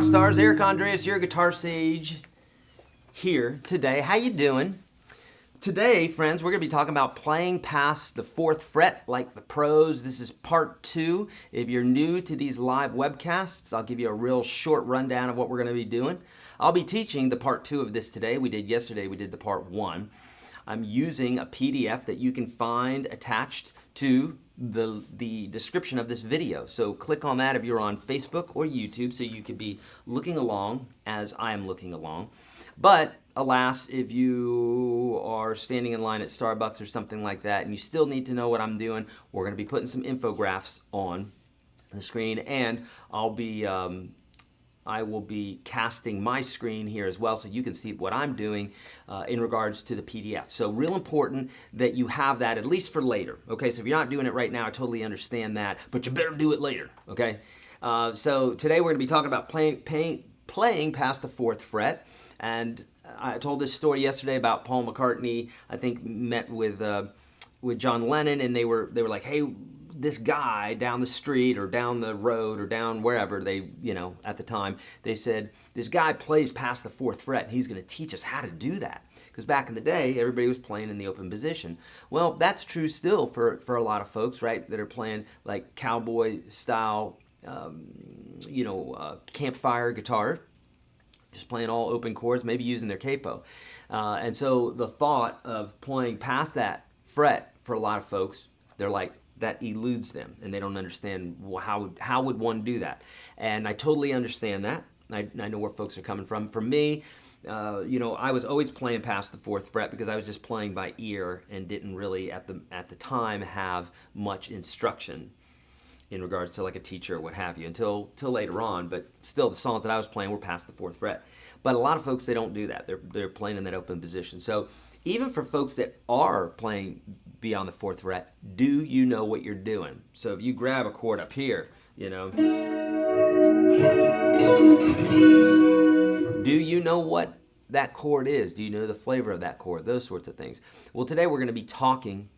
Stars, Eric Andreas, your Guitar Sage, here today. How you doing? Today, friends, we're going to be talking about playing past the 4th fret like the pros. This is part 2. If you're new to these live webcasts, I'll give you a real short rundown of what we're going to be doing. I'll be teaching the part 2 of this today. We did the part 1. I'm using a PDF that you can find attached to the description of this video. So click on that if you're on Facebook or YouTube so you could be looking along as I am looking along. But alas, if you are standing in line at Starbucks or something like that and you still need to know what I'm doing, we're going to be putting some infographics on the screen, and I will be casting my screen here as well so you can see what I'm doing in regards to the PDF. So real important that you have that at least for later. Okay, so if you're not doing it right now, I totally understand that, but you better do it later, okay? So today we're going to be talking about playing past the 4th fret. And I told this story yesterday about Paul McCartney, I think, met with John Lennon, and they were like, hey, this guy down the street or down the road or down wherever they, at the time, they said, this guy plays past the 4th fret and he's going to teach us how to do that. Because back in the day, everybody was playing in the open position. Well, that's true still for a lot of folks, right, that are playing like cowboy style, campfire guitar, just playing all open chords, maybe using their capo. And so the thought of playing past that fret for a lot of folks, they're like, that eludes them, and they don't understand how would one do that. And I totally understand that. I know where folks are coming from. For me, I was always playing past the 4th fret because I was just playing by ear and didn't really at the time have much instruction in regards to like a teacher or what have you until later on. But still, the songs that I was playing were past the 4th fret. But a lot of folks, they don't do that. They're playing in that open position. So even for folks that are playing beyond the 4th fret, do you know what you're doing? So if you grab a chord up here, do you know what that chord is? Do you know the flavor of that chord? Those sorts of things. Well, today we're going to be talking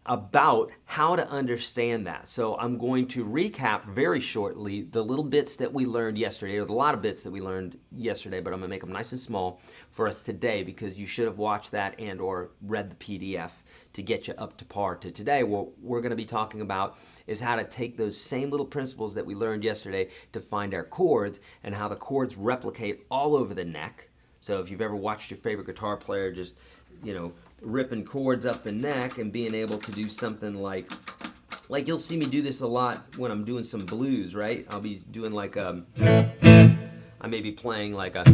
about how to understand that. So I'm going to recap very shortly the little bits that we learned yesterday, or the lot of bits that we learned yesterday, but I'm going to make them nice and small for us today because you should have watched that and or read the PDF to get you up to par to today. What we're going to be talking about is how to take those same little principles that we learned yesterday to find our chords and how the chords replicate all over the neck. So if you've ever watched your favorite guitar player just, ripping chords up the neck and being able to do something like you'll see me do this a lot when I'm doing some blues, right? I'll be doing like I may be playing like a,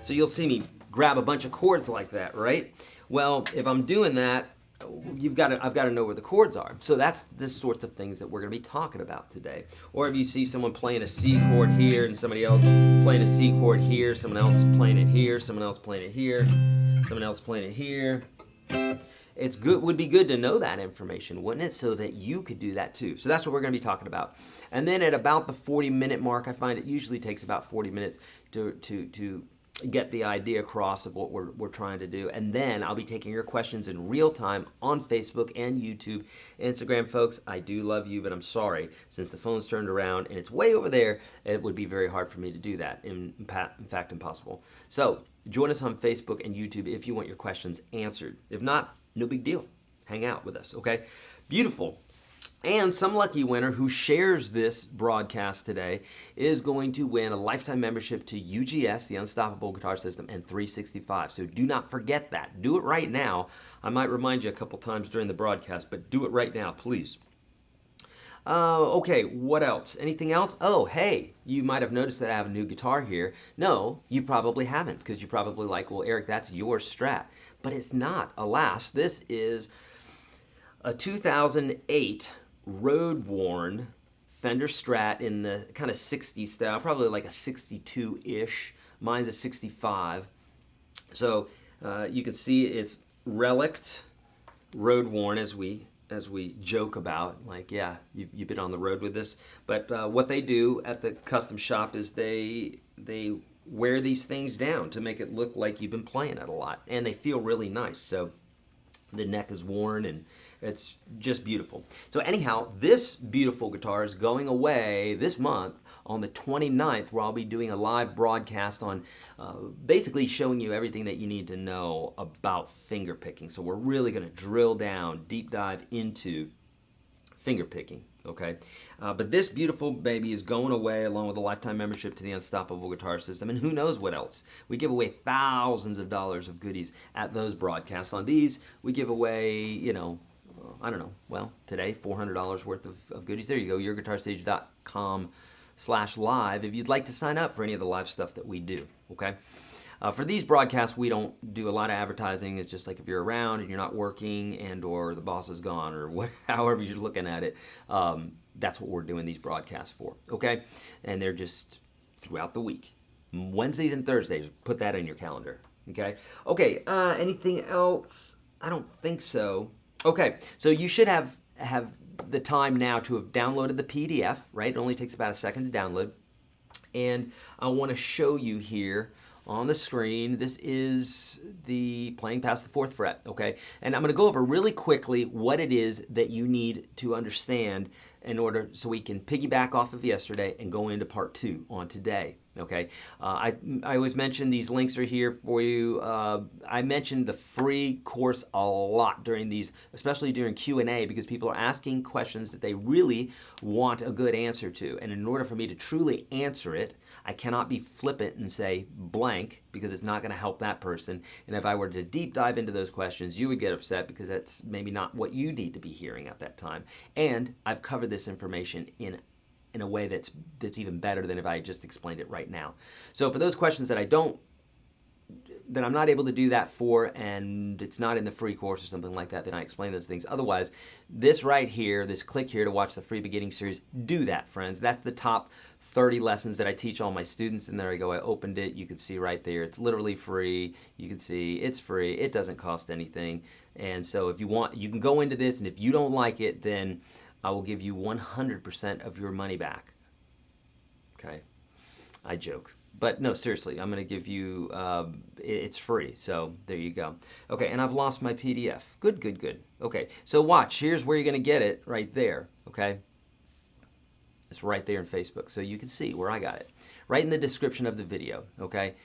so you'll see me grab a bunch of chords like that, right? Well, if I'm doing that, I've got to know where the chords are. So that's the sorts of things that we're going to be talking about today. Or if you see someone playing a C chord here and somebody else playing a C chord here, someone else playing it here, someone else playing it here, someone else playing it here. Would be good to know that information, wouldn't it? So that you could do that too. So that's what we're going to be talking about. And then at about the 40-minute mark, I find it usually takes about 40 minutes to get the idea across of what we're trying to do. And then I'll be taking your questions in real time on Facebook and YouTube. Instagram, folks, I do love you, but I'm sorry. Since the phone's turned around and it's way over there, it would be very hard for me to do that. In fact, impossible. So join us on Facebook and YouTube if you want your questions answered. If not, no big deal. Hang out with us, okay? Beautiful. And some lucky winner who shares this broadcast today is going to win a lifetime membership to UGS, the Unstoppable Guitar System, and 365. So do not forget that. Do it right now. I might remind you a couple times during the broadcast, but do it right now, please. Okay, what else? Anything else? Oh, hey, you might have noticed that I have a new guitar here. No, you probably haven't, because you probably like, well, Eric, that's your Strat. But it's not, alas. This is a 2008 road-worn Fender Strat in the kind of 60s style, probably like a 62-ish. Mine's a 65. So you can see it's relict, road-worn, as we joke about. Like, yeah, you've been on the road with this. But what they do at the custom shop is they wear these things down to make it look like you've been playing it a lot. And they feel really nice. So the neck is worn and it's just beautiful. So anyhow, this beautiful guitar is going away this month on the 29th, where I'll be doing a live broadcast on basically showing you everything that you need to know about finger picking. So we're really going to drill down, deep dive into finger picking. Okay, but this beautiful baby is going away along with a lifetime membership to the Unstoppable Guitar System, and who knows what else. We give away thousands of dollars of goodies at those broadcasts. On these, we give away, you know, I don't know, well, today, $400 worth of goodies. There you go, YourGuitarSage.com/live if you'd like to sign up for any of the live stuff that we do, okay? For these broadcasts, we don't do a lot of advertising. It's just like if you're around and you're not working and or the boss is gone or however you're looking at it, that's what we're doing these broadcasts for, okay? And they're just throughout the week. Wednesdays and Thursdays, put that in your calendar, okay? Okay, anything else? I don't think so. Okay, so you should have the time now to have downloaded the PDF, right? It only takes about a second to download. And I want to show you here on the screen, this is the playing past the 4th fret, okay? And I'm going to go over really quickly what it is that you need to understand in order so we can piggyback off of yesterday and go into part 2 on today. Okay, I always mention these links are here for you. I mentioned the free course a lot during these, especially during Q&A, because people are asking questions that they really want a good answer to. And in order for me to truly answer it, I cannot be flippant and say blank, because it's not going to help that person. And if I were to deep dive into those questions, you would get upset because that's maybe not what you need to be hearing at that time. And I've covered this information in a way that's even better than if I just explained it right now. So for those questions that I'm not able to do that for, and it's not in the free course or something like that, then I explain those things. Otherwise, this right here, this click here to watch the free beginning series, do that, friends. That's the top 30 lessons that I teach all my students, and there I go, I opened it, you can see right there, it's literally free. You can see it's free, it doesn't cost anything. And so if you want, you can go into this, and if you don't like it, then I will give you 100% of your money back. Okay, I joke. But no, seriously, I'm going to give you, it's free, so there you go. Okay, and I've lost my PDF. Good, good, good. Okay, so watch, here's where you're going to get it, right there, okay? It's right there in Facebook, so you can see where I got it. Right in the description of the video, okay?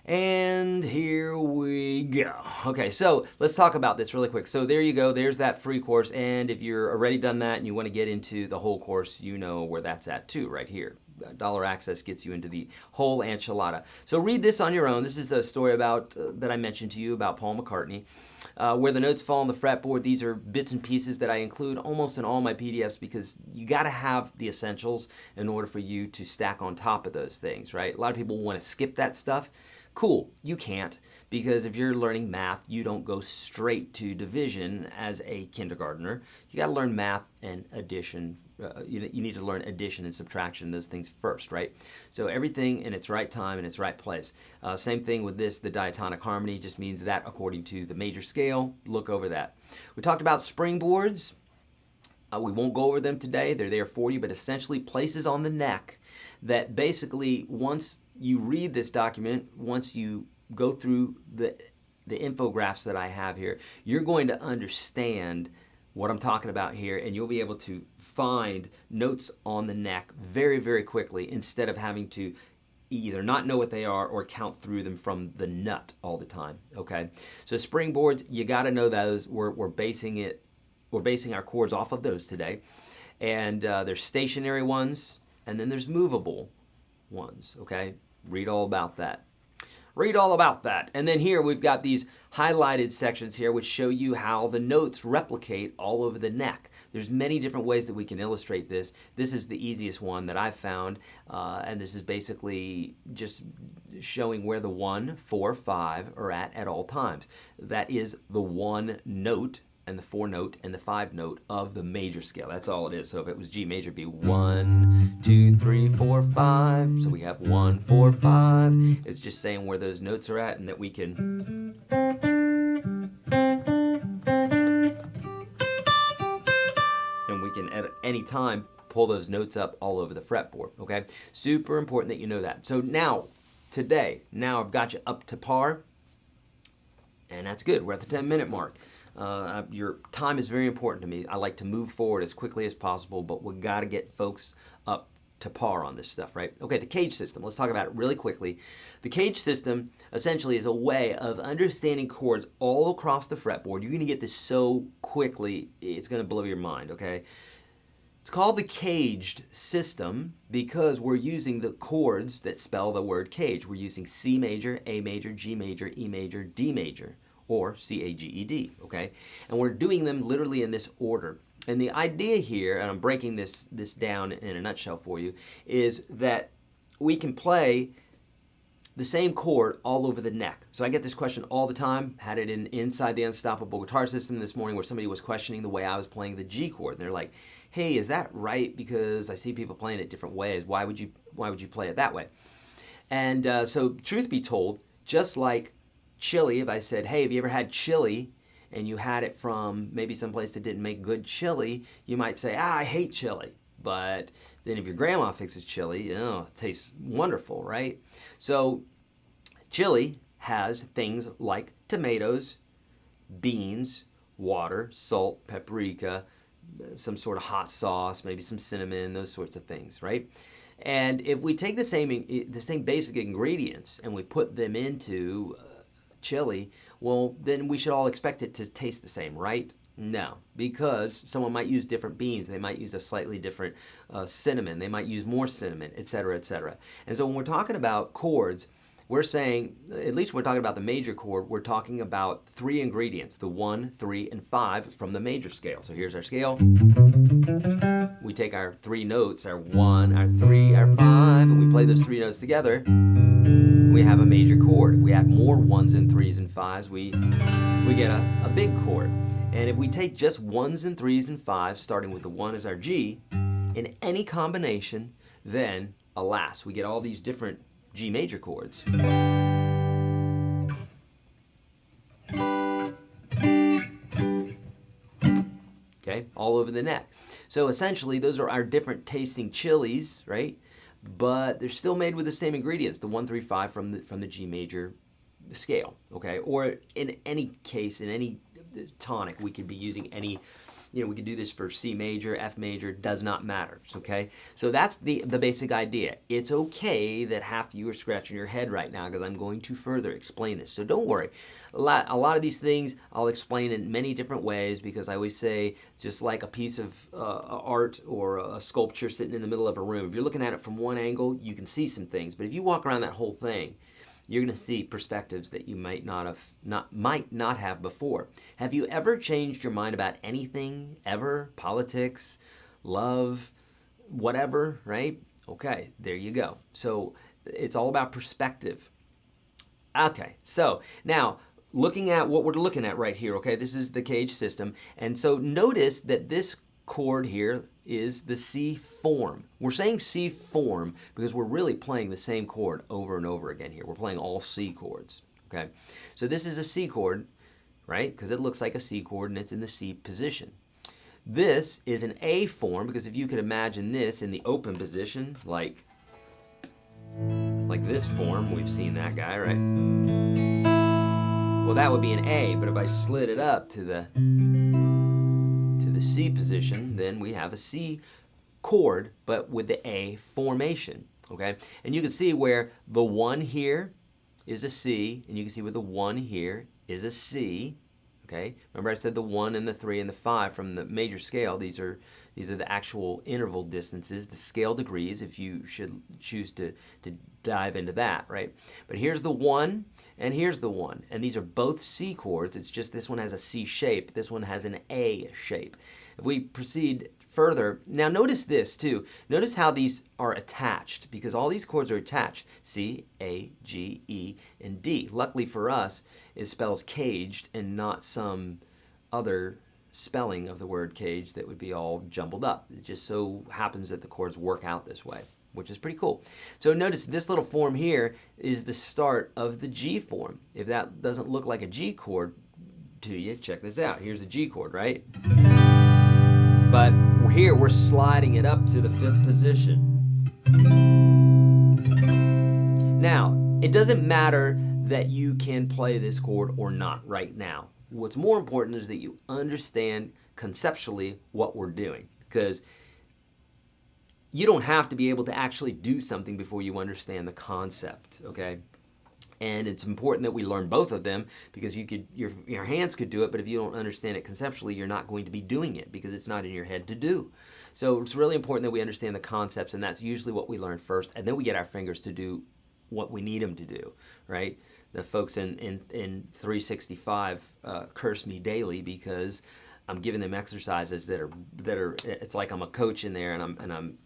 And here we go. Okay, so let's talk about this really quick. So there you go, there's that free course, and if you're already done that and you want to get into the whole course, you know where that's at too, right here. Dollar access gets you into the whole enchilada. So read this on your own. This is a story about that I mentioned to you about Paul McCartney. Where the notes fall on the fretboard, these are bits and pieces that I include almost in all my PDFs, because you got to have the essentials in order for you to stack on top of those things, right? A lot of people want to skip that stuff. Cool, you can't, because if you're learning math, you don't go straight to division as a kindergartner. You got to learn math and addition. You need to learn addition and subtraction, those things first, right? So everything in its right time and its right place. Same thing with this, the diatonic harmony just means that according to the major scale. Look over that. We talked about springboards. We won't go over them today. They're there for you, but essentially places on the neck that basically once you read this document, once you go through the infographics that I have here, you're going to understand what I'm talking about here, and you'll be able to find notes on the neck very, very quickly instead of having to either not know what they are or count through them from the nut all the time, okay? So springboards, you got to know those. We're basing our chords off of those today. And there's stationary ones, and then there's movable ones, okay? Read all about that. Read all about that. And then here we've got these highlighted sections here which show you how the notes replicate all over the neck. There's many different ways that we can illustrate this. This is the easiest one that I've found, and this is basically just showing where the 1, 4, 5 are at all times. That is the 1 note and the 4 note and the 5 note of the major scale. That's all it is. So if it was G major, it'd be 1, 2, 3, 4, 5. So we have 1, 4, 5. It's just saying where those notes are at and that we can at any time pull those notes up all over the fretboard, okay? Super important that you know that. So now, today, I've got you up to par, and that's good. We're at the 10-minute mark. Your time is very important to me. I like to move forward as quickly as possible, but we've got to get folks up to par on this stuff, right? Okay, the cage system. Let's talk about it really quickly. The cage system essentially is a way of understanding chords all across the fretboard. You're going to get this so quickly, it's going to blow your mind, okay? It's called the caged system because we're using the chords that spell the word cage. We're using C major, A major, G major, E major, D major, or C-A-G-E-D, okay? And we're doing them literally in this order. And the idea here, and I'm breaking this down in a nutshell for you, is that we can play the same chord all over the neck. So I get this question all the time. Had it inside the Unstoppable Guitar System this morning where somebody was questioning the way I was playing the G chord. And they're like, hey, is that right? Because I see people playing it different ways. Why would you play it that way? And so truth be told, just like chili, if I said, hey, have you ever had chili and you had it from maybe someplace that didn't make good chili, you might say, I hate chili. But then if your grandma fixes chili, it tastes wonderful, right? So chili has things like tomatoes, beans, water, salt, paprika, some sort of hot sauce, maybe some cinnamon, those sorts of things, right? And if we take the same basic ingredients and we put them into chili, well, then we should all expect it to taste the same, right? No, because someone might use different beans. They might use a slightly different cinnamon. They might use more cinnamon, etc., etc. And so when we're talking about chords, we're saying, at least we're talking about the major chord, we're talking about 3 ingredients, the 1, 3, and 5 from the major scale. So here's our scale. We take our 3 notes, our 1, our 3, our 5, and we play those 3 notes together. We have a major chord. If we add more 1s and 3s and 5s, we get a big chord. And if we take just 1s and 3s and 5s, starting with the 1 as our G, in any combination, then, alas, we get all these different G major chords. Okay, all over the neck. So essentially, those are our different tasting chilies, right? But they're still made with the same ingredients, the 1, 3, 5 from the G major scale, okay? Or in any case, in any tonic, we could be using any, we could do this for C major, F major, does not matter, okay? So that's the basic idea. It's okay that half of you are scratching your head right now because I'm going to further explain this. So don't worry. A lot of these things I'll explain in many different ways because I always say, just like a piece of art or a sculpture sitting in the middle of a room, if you're looking at it from one angle, you can see some things. But if you walk around that whole thing, you're going to see perspectives that you might not have before. Have you ever changed your mind about anything, ever? Politics, love, whatever, right? Okay, there you go. So it's all about perspective. Okay, so now looking at what we're looking at right here, okay, this is the cage system. And so notice that this chord here is the C form. We're saying C form because we're really playing the same chord over and over again here. We're playing all C chords, okay? So this is a C chord, right? Because it looks like a C chord and it's in the C position. This is an A form because if you could imagine this in the open position, like this form, we've seen that guy, right? Well, that would be an A, but if I slid it up to the C position, then we have a C chord, but with the A formation, okay? And you can see where the 1 here is a C, and you can see where the 1 here is a C, Okay, remember I said the 1 and the 3 and the 5 from the major scale. These are the actual interval distances, the scale degrees, if you should choose to dive into that, right? But here's the 1 and here's the 1, and these are both C chords. It's just this one has a C shape, this one has an A shape. If we proceed further, now notice this too. Notice how these are attached, because all these chords are attached. C, A, G, E, and D. Luckily for us, it spells caged and not some other spelling of the word cage that would be all jumbled up. It just so happens that the chords work out this way, which is pretty cool. So notice this little form here is the start of the G form. If that doesn't look like a G chord to you, check this out. Here's a G chord, right? But here we're sliding it up to the 5th position. Now, it doesn't matter that you can play this chord or not right now. What's more important is that you understand conceptually what we're doing, because you don't have to be able to actually do something before you understand the concept, okay? And it's important that we learn both of them, because your hands could do it, but if you don't understand it conceptually, you're not going to be doing it because it's not in your head to do. So it's really important that we understand the concepts, and that's usually what we learn first, and then we get our fingers to do what we need them to do, right? The folks in 365 curse me daily because I'm giving them exercises that are it's like I'm a coach in there, and I'm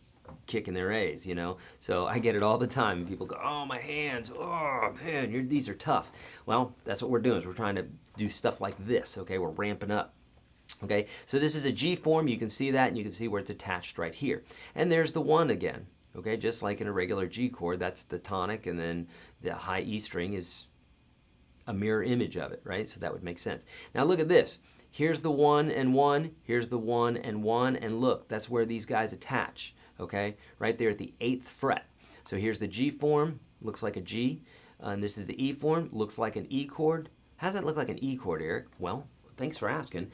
kicking their A's, you know? So I get it all the time. And people go, oh, my hands, oh, man, these are tough. Well, that's what we're doing, is we're trying to do stuff like this, okay? We're ramping up, okay? So this is a G form. You can see that, and you can see where it's attached right here. And there's the 1 again, okay? Just like in a regular G chord, that's the tonic, and then the high E string is a mirror image of it, right? So that would make sense. Now look at this. Here's the 1 and 1. Here's the 1 and 1. And look, that's where these guys attach. Okay, right there at the 8th fret. So here's the G form, looks like a G, and this is the E form, looks like an E chord. How does that look like an E chord, Eric? Well, thanks for asking.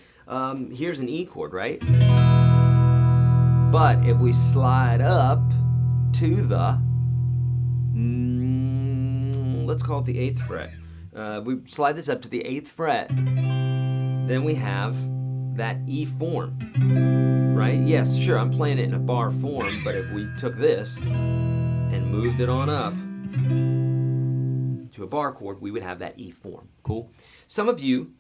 Here's an E chord, right? But if we slide up to the, let's call it the 8th fret. We slide this up to the 8th fret, then we have that E form. Right? Yes, sure, I'm playing it in a bar form, but if we took this and moved it on up to a bar chord, we would have that E form. Cool? Some of you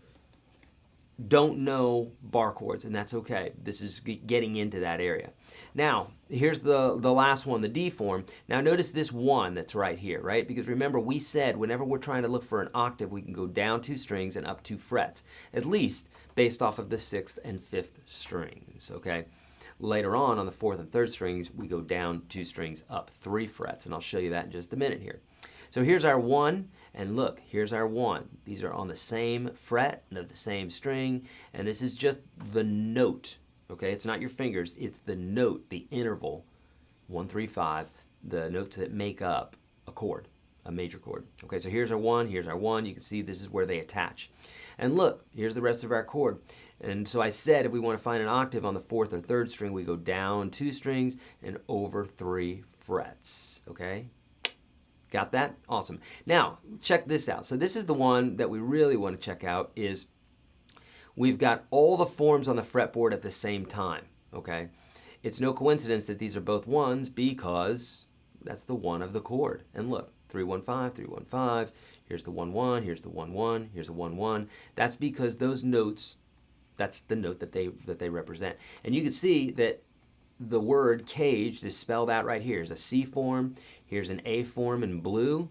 don't know bar chords, and that's okay. This is getting into that area. Now, here's the last one, the D form. Now, notice this 1 that's right here, right? Because remember, we said whenever we're trying to look for an octave, we can go down 2 strings and up 2 frets, at least based off of the 6th and 5th strings, okay? Later on the 4th and 3rd strings, we go down 2 strings, up 3 frets, and I'll show you that in just a minute here. So here's our 1, and look, here's our 1. These are on the same fret and of the same string, and this is just the note, okay? It's not your fingers, it's the note, the interval, 1, 3, 5, the notes that make up a chord, a major chord. Okay, so here's our 1, here's our 1. You can see this is where they attach. And look, here's the rest of our chord. And so I said if we want to find an octave on the 4th or 3rd string, we go down 2 strings and over 3 frets, okay? Got that? Awesome. Now, check this out. So this is the one that we really want to check out, is we've got all the forms on the fretboard at the same time, okay? It's no coincidence that these are both 1s, because that's the 1 of the chord. And look, 3-1-5, 3-1-5, here's the 1-1, here's the 1-1, here's the 1-1. That's because those notes, that's the note that they represent. And you can see that the word caged is spelled out right here. Here's a C form, here's an A form in blue,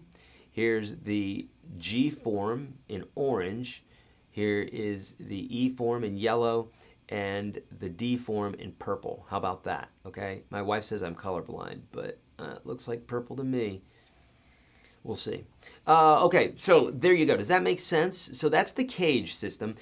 here's the G form in orange, here is the E form in yellow, and the D form in purple. How about that? Okay, my wife says I'm colorblind, but it looks like purple to me. We'll see. Okay, so there you go. Does that make sense? So that's the cage system.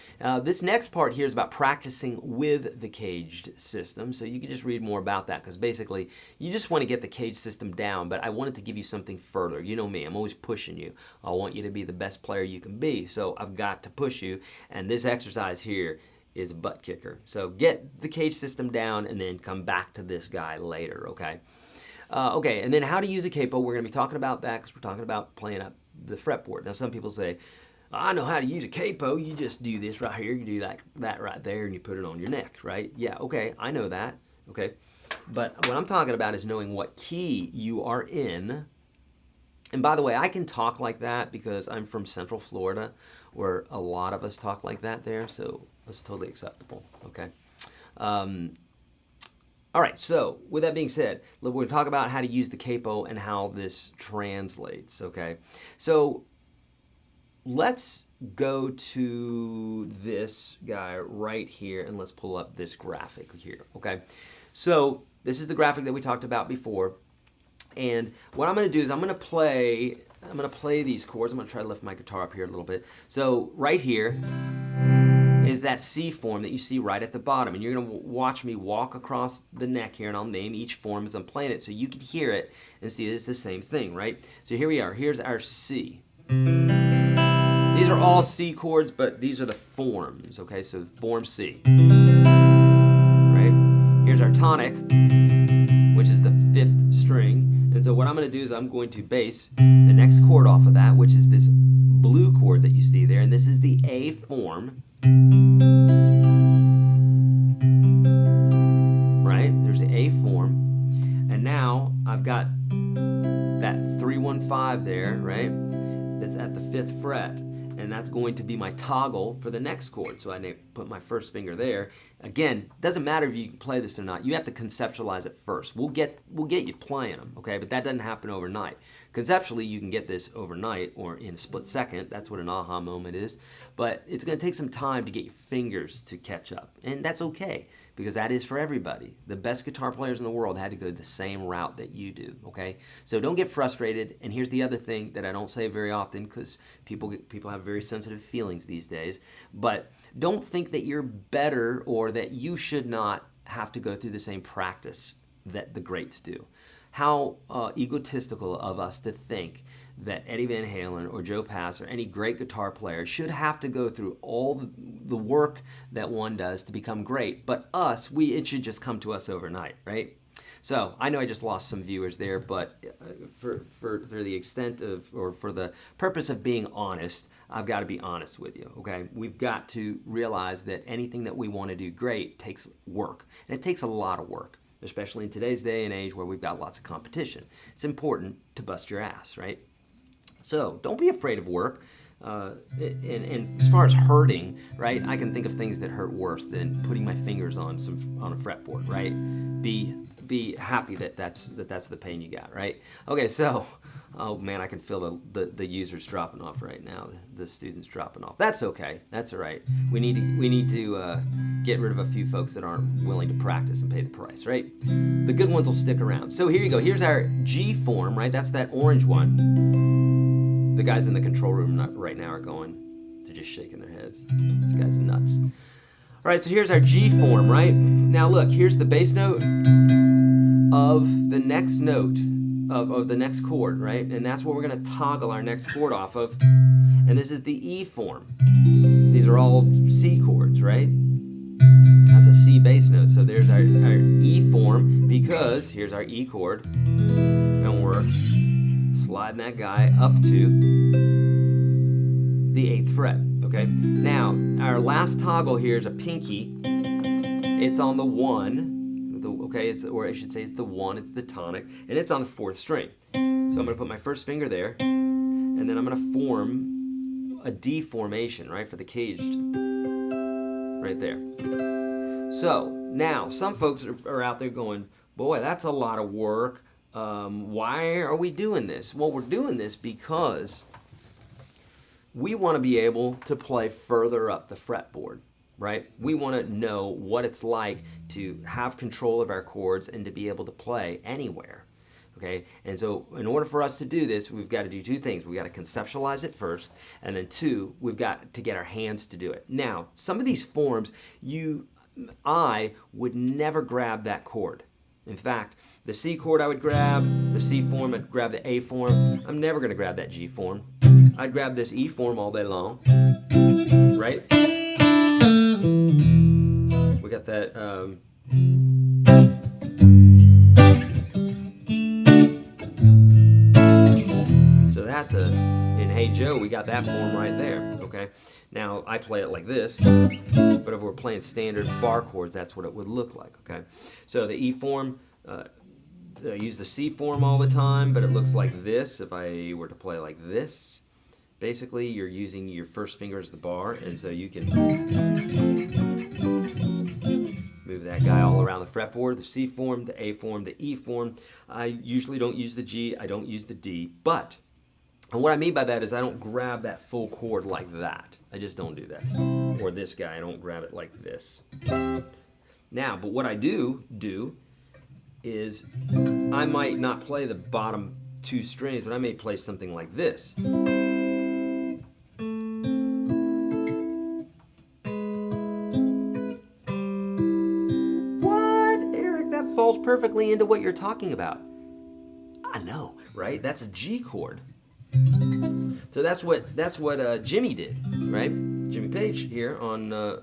This next part here is about practicing with the caged system. So you can just read more about that, because basically you just want to get the cage system down, but I wanted to give you something further. You know me, I'm always pushing you. I want you to be the best player you can be, so I've got to push you, and this exercise here is a butt kicker. So get the cage system down and then come back to this guy later, okay? Okay, and then how to use a capo. We're going to be talking about that because we're talking about playing up the fretboard. Now, some people say, I know how to use a capo. You just do this right here. You do that right there, and you put it on your neck, right? Yeah, okay, I know that, okay? But what I'm talking about is knowing what key you are in. And by the way, I can talk like that because I'm from Central Florida, where a lot of us talk like that there, so that's totally acceptable, okay? All right, so with that being said, we're going to talk about how to use the capo and how this translates, okay? So let's go to this guy right here, and let's pull up this graphic here, okay? So this is the graphic that we talked about before, and what I'm going to do is I'm going to play these chords. I'm going to try to lift my guitar up here a little bit. So right here is that C form that you see right at the bottom, and you're going to watch me walk across the neck here, and I'll name each form as I'm playing it so you can hear it and see that it's the same thing, right? So here we are. Here's our C. These are all C chords, but these are the forms, okay? So form C, right? Here's our tonic, which is the 5th string. And so what I'm going to do is I'm going to base the next chord off of that, which is this blue chord that you see there, and this is the A form. Right? There's the A form. And now I've got that 3-1-5 there, right? That's at the 5th fret. And that's going to be my toggle for the next chord. So I put my first finger there. Again, doesn't matter if you can play this or not. You have to conceptualize it first. We'll get you playing them, okay? But that doesn't happen overnight. Conceptually, you can get this overnight or in a split second. That's what an aha moment is. But it's going to take some time to get your fingers to catch up. And that's okay, because that is for everybody. The best guitar players in the world had to go the same route that you do, okay? So don't get frustrated. And here's the other thing that I don't say very often, because people have very sensitive feelings these days. But don't think that you're better or that you should not have to go through the same practice that the greats do. How egotistical of us to think that Eddie Van Halen or Joe Pass or any great guitar player should have to go through all the work that one does to become great. But us, it should just come to us overnight, right? So I know I just lost some viewers there, but for the extent of, or for the purpose of being honest, I've got to be honest with you, okay? We've got to realize that anything that we want to do great takes work, and it takes a lot of work, especially in today's day and age where we've got lots of competition. It's important to bust your ass, right? So don't be afraid of work. And as far as hurting, right, I can think of things that hurt worse than putting my fingers on a fretboard, right? Be happy that that's the pain you got, right? Okay, so, oh man, I can feel the users dropping off right now, the students dropping off. That's okay, that's all right. We need to get rid of a few folks that aren't willing to practice and pay the price, right? The good ones will stick around. So here you go. Here's our G form, right? That's that orange one. The guys in the control room right now are going, they're just shaking their heads. This guy's nuts. All right, so here's our G form, right? Now look, here's the bass note of the next note of the next chord, right? And that's what we're going to toggle our next chord off of. And this is the E form. These are all C chords, right? That's a C bass note. So there's our E form, because here's our E chord. And we're sliding that guy up to the 8th fret, okay? Now, our last toggle here is a pinky. It's on the 1, okay? Or I should say it's the 1, it's the tonic, and it's on the 4th string. So I'm going to put my first finger there, and then I'm going to form a D formation, right, for the caged, right there. So, now, some folks are out there going, boy, that's a lot of work. Why are we doing this? Well, we're doing this because we want to be able to play further up the fretboard, right? We want to know what it's like to have control of our chords and to be able to play anywhere, okay? And so in order for us to do this, we've got to do two things. We've got to conceptualize it first, and then two, we've got to get our hands to do it. Now, some of these forms, I would never grab that chord. In fact, the C chord I would grab, the C form, I'd grab the A form. I'm never going to grab that G form. I'd grab this E form all day long, right? We got that, so that's a And Hey Joe, we got that form right there, okay? Now, I play it like this, but if we're playing standard bar chords, that's what it would look like, okay? So the E form, I use the C form all the time, but it looks like this if I were to play like this. Basically, you're using your first finger as the bar, and so you can move that guy all around the fretboard, the C form, the A form, the E form. I usually don't use the G, I don't use the D, but, and what I mean by that is I don't grab that full chord like that. I just don't do that. Or this guy, I don't grab it like this. Now, but what I do is I might not play the bottom two strings, but I may play something like this. Falls perfectly into what you're talking about. I know, right? That's a G chord. So that's what Jimmy did, right? Jimmy Page here on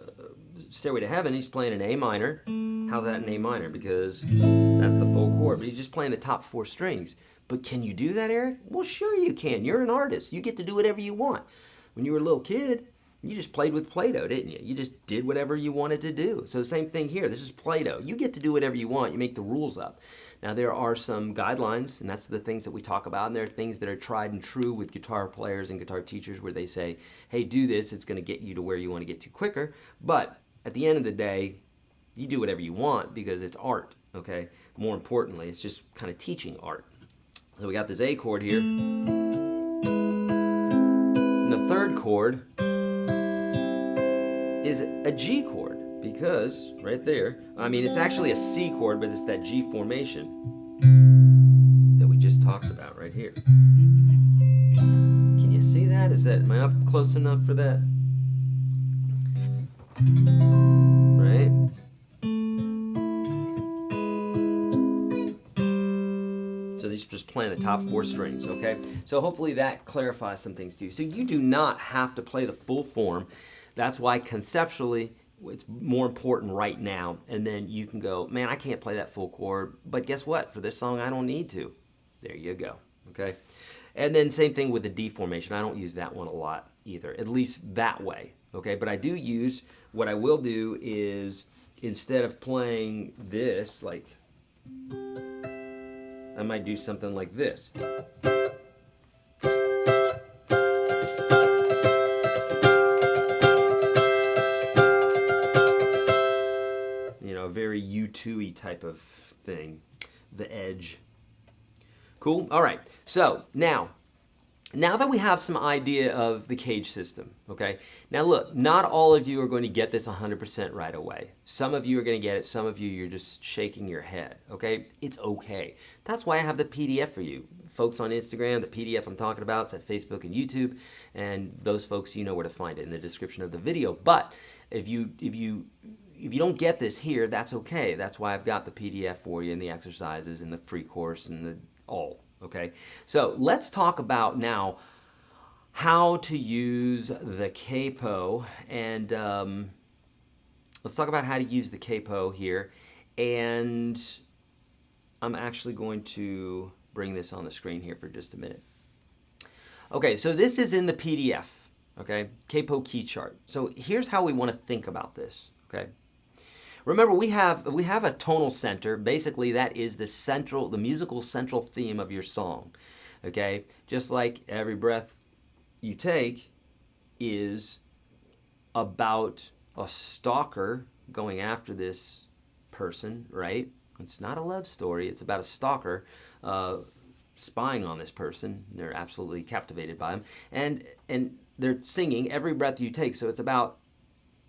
Stairway to Heaven, he's playing an A minor. How's that an A minor? Because that's the full chord, but he's just playing the top four strings. But can you do that, Eric? Well, sure you can. You're an artist. You get to do whatever you want. When you were a little kid, you just played with Play-Doh, didn't you? You just did whatever you wanted to do. So same thing here. This is Play-Doh. You get to do whatever you want. You make the rules up. Now there are some guidelines, and that's the things that we talk about. And there are things that are tried and true with guitar players and guitar teachers where they say, hey, do this. It's going to get you to where you want to get to quicker. But at the end of the day, you do whatever you want because it's art, okay? More importantly, it's just kind of teaching art. So we got this A chord here. And the third chord is a G chord because right there, I mean, it's actually a C chord, but it's that G formation that we just talked about right here. Can you see that? Am I up close enough for that? Right? So these are just playing the top four strings, okay? So hopefully that clarifies some things to you. So you do not have to play the full form. That's why conceptually it's more important right now. And then you can go, man, I can't play that full chord, but guess what? For this song, I don't need to. There you go, okay? And then same thing with the D formation. I don't use that one a lot either, at least that way, okay? But I do use, what I will do is instead of playing this, like, I might do something like this. Very U2-y type of thing, the edge. Cool? All right, so now that we have some idea of the cage system, okay? Now look, not all of you are going to get this 100% right away. Some of you are going to get it, some of you, you're just shaking your head, okay? It's okay. That's why I have the PDF for you. Folks on Instagram, the PDF I'm talking about, it's at Facebook and YouTube, and those folks, you know where to find it in the description of the video. But if you don't get this here, that's okay. That's why I've got the PDF for you and the exercises and the free course and the all, okay? So let's talk about now how to use the capo, and let's talk about how to use the capo here. And I'm actually going to bring this on the screen here for just a minute. Okay, so this is in the PDF, okay? Capo key chart. So here's how we want to think about this, okay? Remember, we have a tonal center. Basically, that is the musical central theme of your song, okay? Just like every breath you take is about a stalker going after this person, right? It's not a love story. It's about a stalker spying on this person. They're absolutely captivated by him, and they're singing every breath you take. So it's about,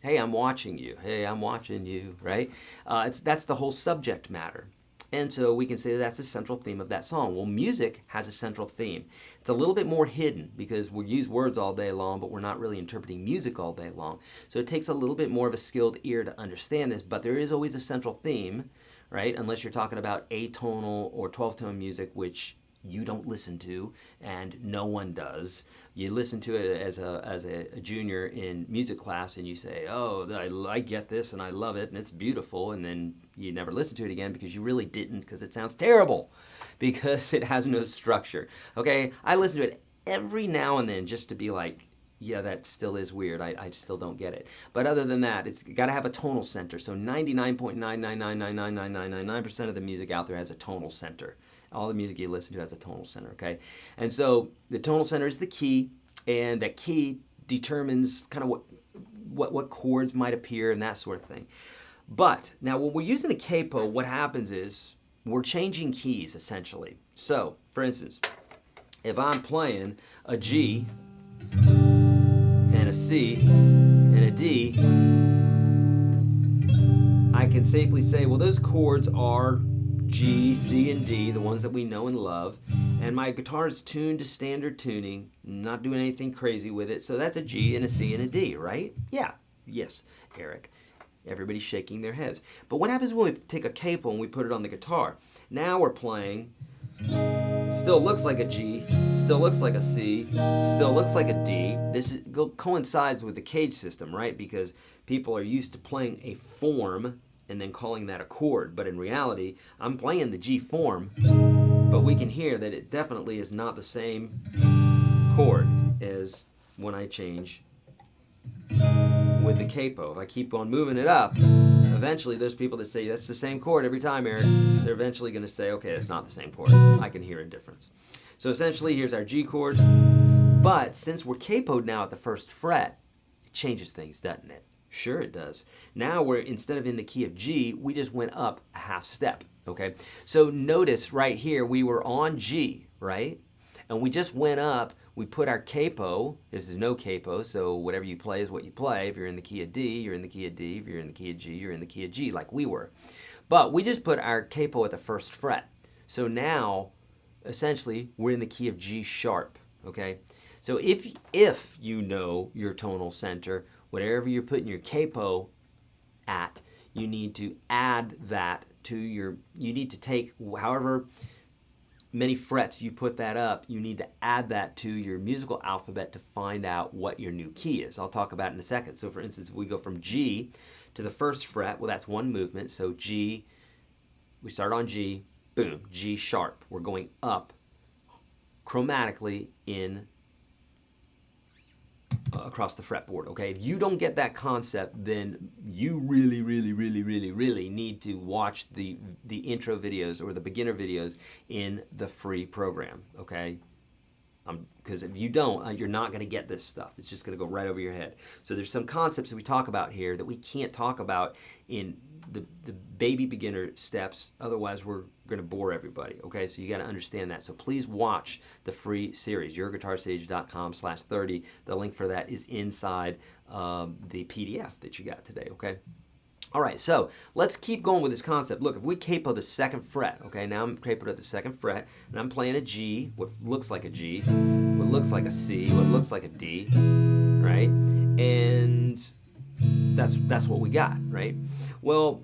hey, I'm watching you. Hey, I'm watching you, right? That's the whole subject matter. And so we can say that's the central theme of that song. Well, music has a central theme. It's a little bit more hidden because we use words all day long, but we're not really interpreting music all day long. So it takes a little bit more of a skilled ear to understand this, but there is always a central theme, right? Unless you're talking about atonal or 12-tone music, which you don't listen to, and no one does. You listen to it as a junior in music class, and you say, oh, I get this, and I love it, and it's beautiful, and then you never listen to it again because you really didn't, because it sounds terrible, because it has no structure. Okay, I listen to it every now and then just to be like, yeah, that still is weird. I still don't get it. But other than that, it's got to have a tonal center. So 99.999999999% of the music out there has a tonal center. All the music you listen to has a tonal center, okay? And so the tonal center is the key, and that key determines kind of what chords might appear and that sort of thing. But now when we're using a capo, what happens is we're changing keys essentially. So, for instance, if I'm playing a G and a C and a D, I can safely say, well, those chords are G, C, and D, the ones that we know and love, and my guitar is tuned to standard tuning, not doing anything crazy with it, so that's a G and a C and a D, right? Yeah, yes, Eric. Everybody's shaking their heads. But what happens when we take a capo and we put it on the guitar? Now we're playing, still looks like a G, still looks like a C, still looks like a D. This coincides with the cage system, right? Because people are used to playing a form and then calling that a chord. But in reality, I'm playing the G form, but we can hear that it definitely is not the same chord as when I change with the capo. If I keep on moving it up, eventually those people that say that's the same chord every time, Eric, they're eventually going to say, okay, it's not the same chord. I can hear a difference. So essentially, here's our G chord. But since we're capoed now at the first fret, it changes things, doesn't it? Sure it does. Now we're, instead of in the key of G, we just went up a half step, okay? So notice right here, we were on G, right? And we just went up, we put our capo, this is no capo, so whatever you play is what you play. If you're in the key of D, you're in the key of D. If you're in the key of G, you're in the key of G, like we were. But we just put our capo at the first fret. So now, essentially, we're in the key of G sharp, okay? So if you know your tonal center, whatever you're putting your capo at, you need to add that to your, you need to take however many frets you put that up, you need to add that to your musical alphabet to find out what your new key is. I'll talk about it in a second. So for instance, if we go from G to the first fret, well, that's one movement. So G, we start on G, boom, G sharp. We're going up chromatically in across the fretboard, okay? If you don't get that concept, then you really need to watch the intro videos or the beginner videos in the free program, okay? Because if you don't, you're not going to get this stuff. It's just going to go right over your head. So there's some concepts that we talk about here that we can't talk about in the baby beginner steps, otherwise we're going to bore everybody, okay? So you got to understand that. So please watch the free series, YourGuitarSage.com/30. The link for that is inside the PDF that you got today, okay? All right, so let's keep going with this concept. Look, if we capo the second fret, okay, now I'm capoed at the second fret, and I'm playing a G, what looks like a G, what looks like a C, what looks like a D, right? And that's what we got, right? Well,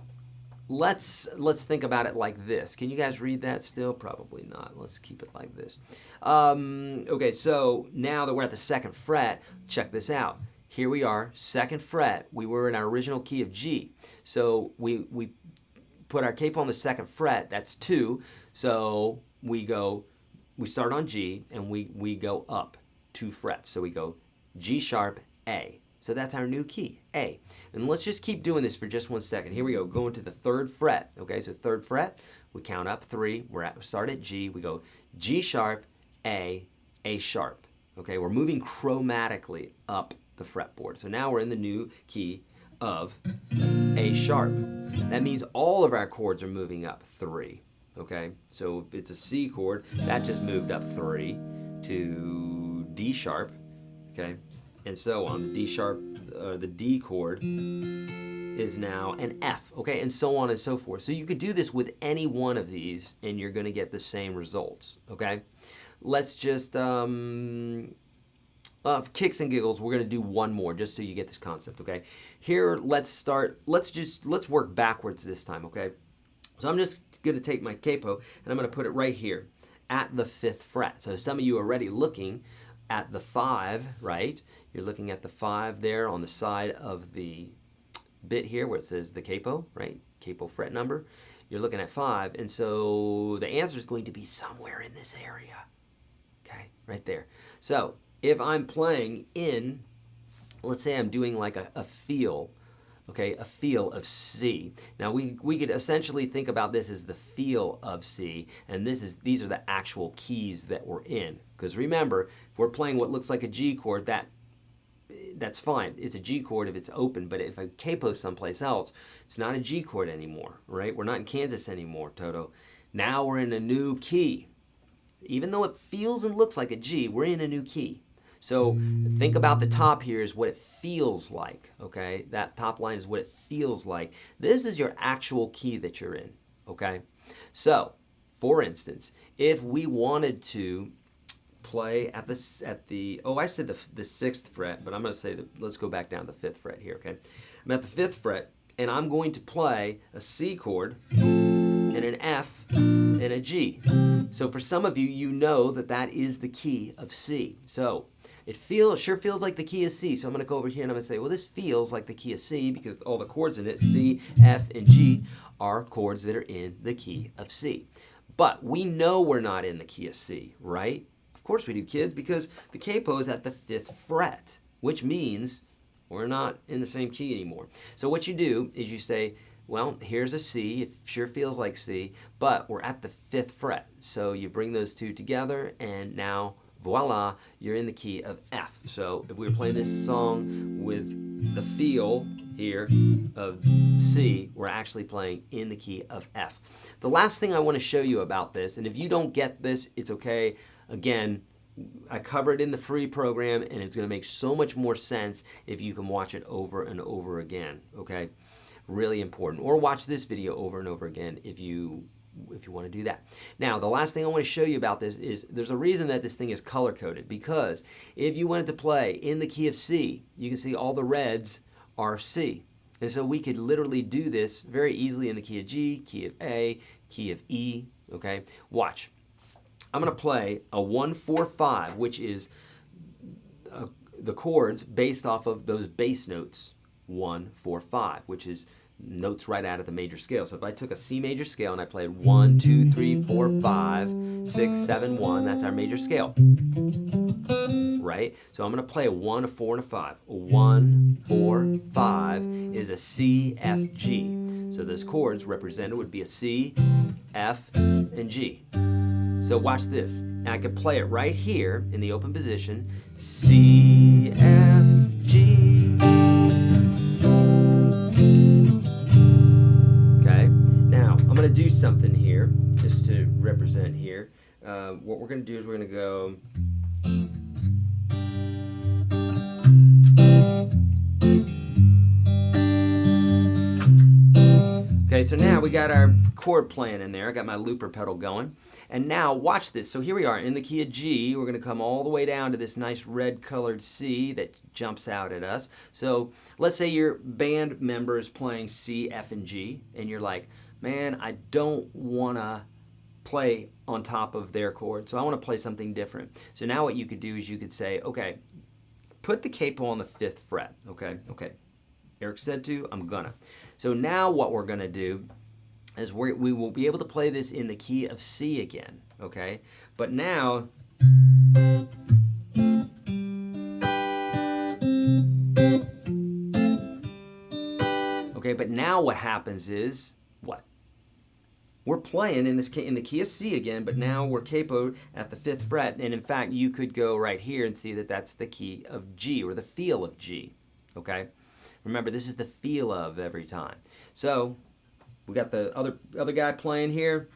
let's think about it like this. Can you guys read that still? Probably not. Let's keep it like this. Okay, so now that we're at the second fret, check this out. Here we are, second fret. We were in our original key of G. So we put our capo on the second fret, that's 2. So we start on G and we go up 2 frets. So we go G sharp, A. So that's our new key, A. And let's just keep doing this for just 1 second. Here we go, going to the 3rd fret. Okay, so 3rd fret, we count up 3. We start at G. We go G sharp, A sharp. Okay, we're moving chromatically up the fretboard. So now we're in the new key of A sharp. That means all of our chords are moving up 3. Okay, so if it's a C chord, that just moved up 3 to D sharp. Okay. And so on. The D sharp, the D chord is now an F, okay, and so on and so forth. So you could do this with any one of these, and you're going to get the same results, okay? Let's just, kicks and giggles, we're going to do one more just so you get this concept, okay? Here, let's work backwards this time, okay? So I'm just going to take my capo, and I'm going to put it right here at the 5th fret. So some of you are already looking at the 5, right? You're looking at the 5 there on the side of the bit here where it says the capo, right? Capo fret number. You're looking at 5, and so the answer is going to be somewhere in this area, okay? right there. So if I'm playing in, let's say I'm doing like a feel, okay, a feel of C. Now we could essentially think about this as the feel of C, and these are the actual keys that we're in. Because remember, if we're playing what looks like a G chord, that's fine. It's a G chord if it's open, but if I capo someplace else, it's not a G chord anymore, right? We're not in Kansas anymore, Toto. Now we're in a new key. Even though it feels and looks like a G, we're in a new key. So think about the top here is what it feels like, okay? That top line is what it feels like. This is your actual key that you're in, okay? So, for instance, if we wanted to play at the oh, I said the 6th fret, but I'm going to say let's go back down to the 5th fret here, okay? I'm at the 5th fret, and I'm going to play a C chord and an F and a G. So for some of you, you know that is the key of C. So it sure feels like the key of C. So I'm going to go over here and I'm going to say, well, this feels like the key of C because all the chords in it, C, F, and G, are chords that are in the key of C. But we know we're not in the key of C, right? Of course we do, kids, because the capo is at the 5th fret, which means we're not in the same key anymore. So what you do is you say, well, here's a C, it sure feels like C, but we're at the 5th fret. So you bring those two together, and now, voila, you're in the key of F. So if we were playing this song with the feel here of C, we're actually playing in the key of F. The last thing I want to show you about this, and if you don't get this, it's okay. Again, I cover it in the free program, and it's going to make so much more sense if you can watch it over and over again, okay? Really important. Or watch this video over and over again if you want to do that. Now, the last thing I want to show you about this is there's a reason that this thing is color-coded, because if you wanted to play in the key of C, you can see all the reds are C. And so we could literally do this very easily in the key of G, key of A, key of E, okay? Watch. I'm going to play a 1-4-5, which is the chords based off of those bass notes, 1-4-5, which is notes right out of the major scale. So if I took a C major scale and I played 1, 2, 3, 4, 5, 6, 7, 1, that's our major scale, right? So I'm going to play a 1, a 4, and a 5. A 1, 4, 5 is a C, F, G. So those chords represented would be a C, F, and G. So watch this. And I could play it right here in the open position. C, F, G. Okay. Now, I'm going to do something here just to represent here. What we're going to do is we're going to go... Okay, so now we got our chord playing in there. I got my looper pedal going. And now watch this. So here we are in the key of G. We're going to come all the way down to this nice red colored C that jumps out at us. So let's say your band member is playing C, F, and G. And you're like, man, I don't want to play on top of their chord. So I want to play something different. So now what you could do is you could say, okay, put the capo on the 5th fret. Okay. Eric said to, I'm gonna. So now what we're gonna do is we will be able to play this in the key of C again, okay? But now, what happens is, what? We're playing in the key of C again, but now we're capoed at the 5th fret, and in fact, you could go right here and see that that's the key of G, or the feel of G, okay? Remember, this is the feel of every time. So we got the other guy playing here.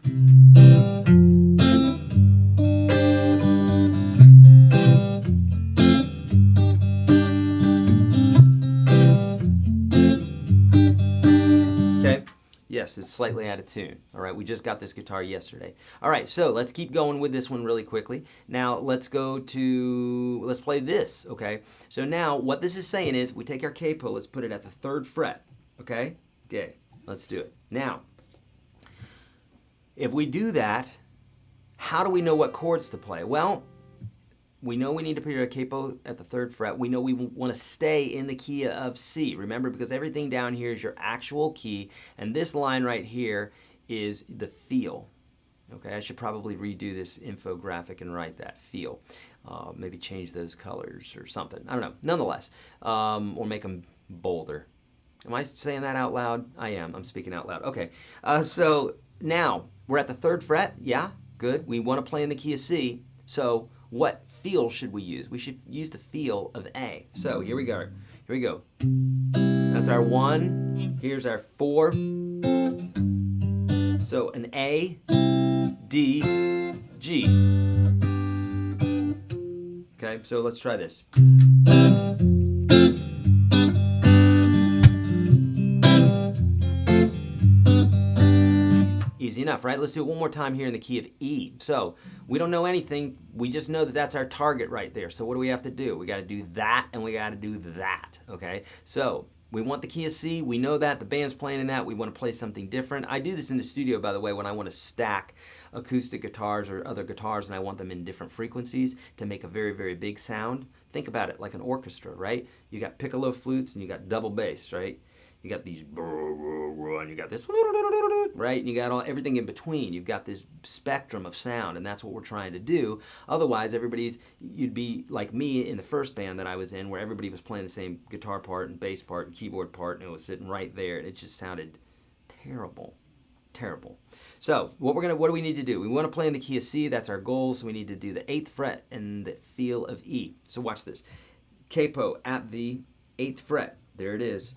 Okay. Yes, it's slightly out of tune. All right, we just got this guitar yesterday. All right, so let's keep going with this one really quickly. Now let's play this, okay? So now what this is saying is we take our capo, let's put it at the 3rd fret, okay? Okay, let's do it. Now, if we do that, how do we know what chords to play? Well, we know we need to put our capo at the 3rd fret. We know we want to stay in the key of C. Remember, because everything down here is your actual key, and this line right here is the feel. Okay, I should probably redo this infographic and write that feel. maybe change those colors or something. I don't know. Nonetheless, or make them bolder. Am I saying that out loud? I am. I'm speaking out loud. Okay. So now we're at the 3rd fret. Yeah, good. We want to play in the key of C. So what feel should we use? We should use the feel of A. So here we go. Here we go. That's our 1. Here's our 4. So an A, D, G. Okay, so let's try this. Easy enough, right? Let's do it one more time here in the key of E. So we don't know anything. We just know that that's our target right there. So what do we have to do? We got to do that and we got to do that, okay? So we want the key of C. We know that. The band's playing in that. We want to play something different. I do this in the studio, by the way, when I want to stack acoustic guitars or other guitars and I want them in different frequencies to make a very, very big sound. Think about it like an orchestra, right? You got piccolo flutes and you got double bass, right? You got these, and you got this, right? And you got everything in between. You've got this spectrum of sound, and that's what we're trying to do. Otherwise, you'd be like me in the first band that I was in, where everybody was playing the same guitar part and bass part and keyboard part, and it was sitting right there, and it just sounded terrible, terrible. So what do we need to do? We want to play in the key of C. That's our goal. So we need to do the 8th fret and the feel of E. So watch this. Capo at the 8th fret. There it is.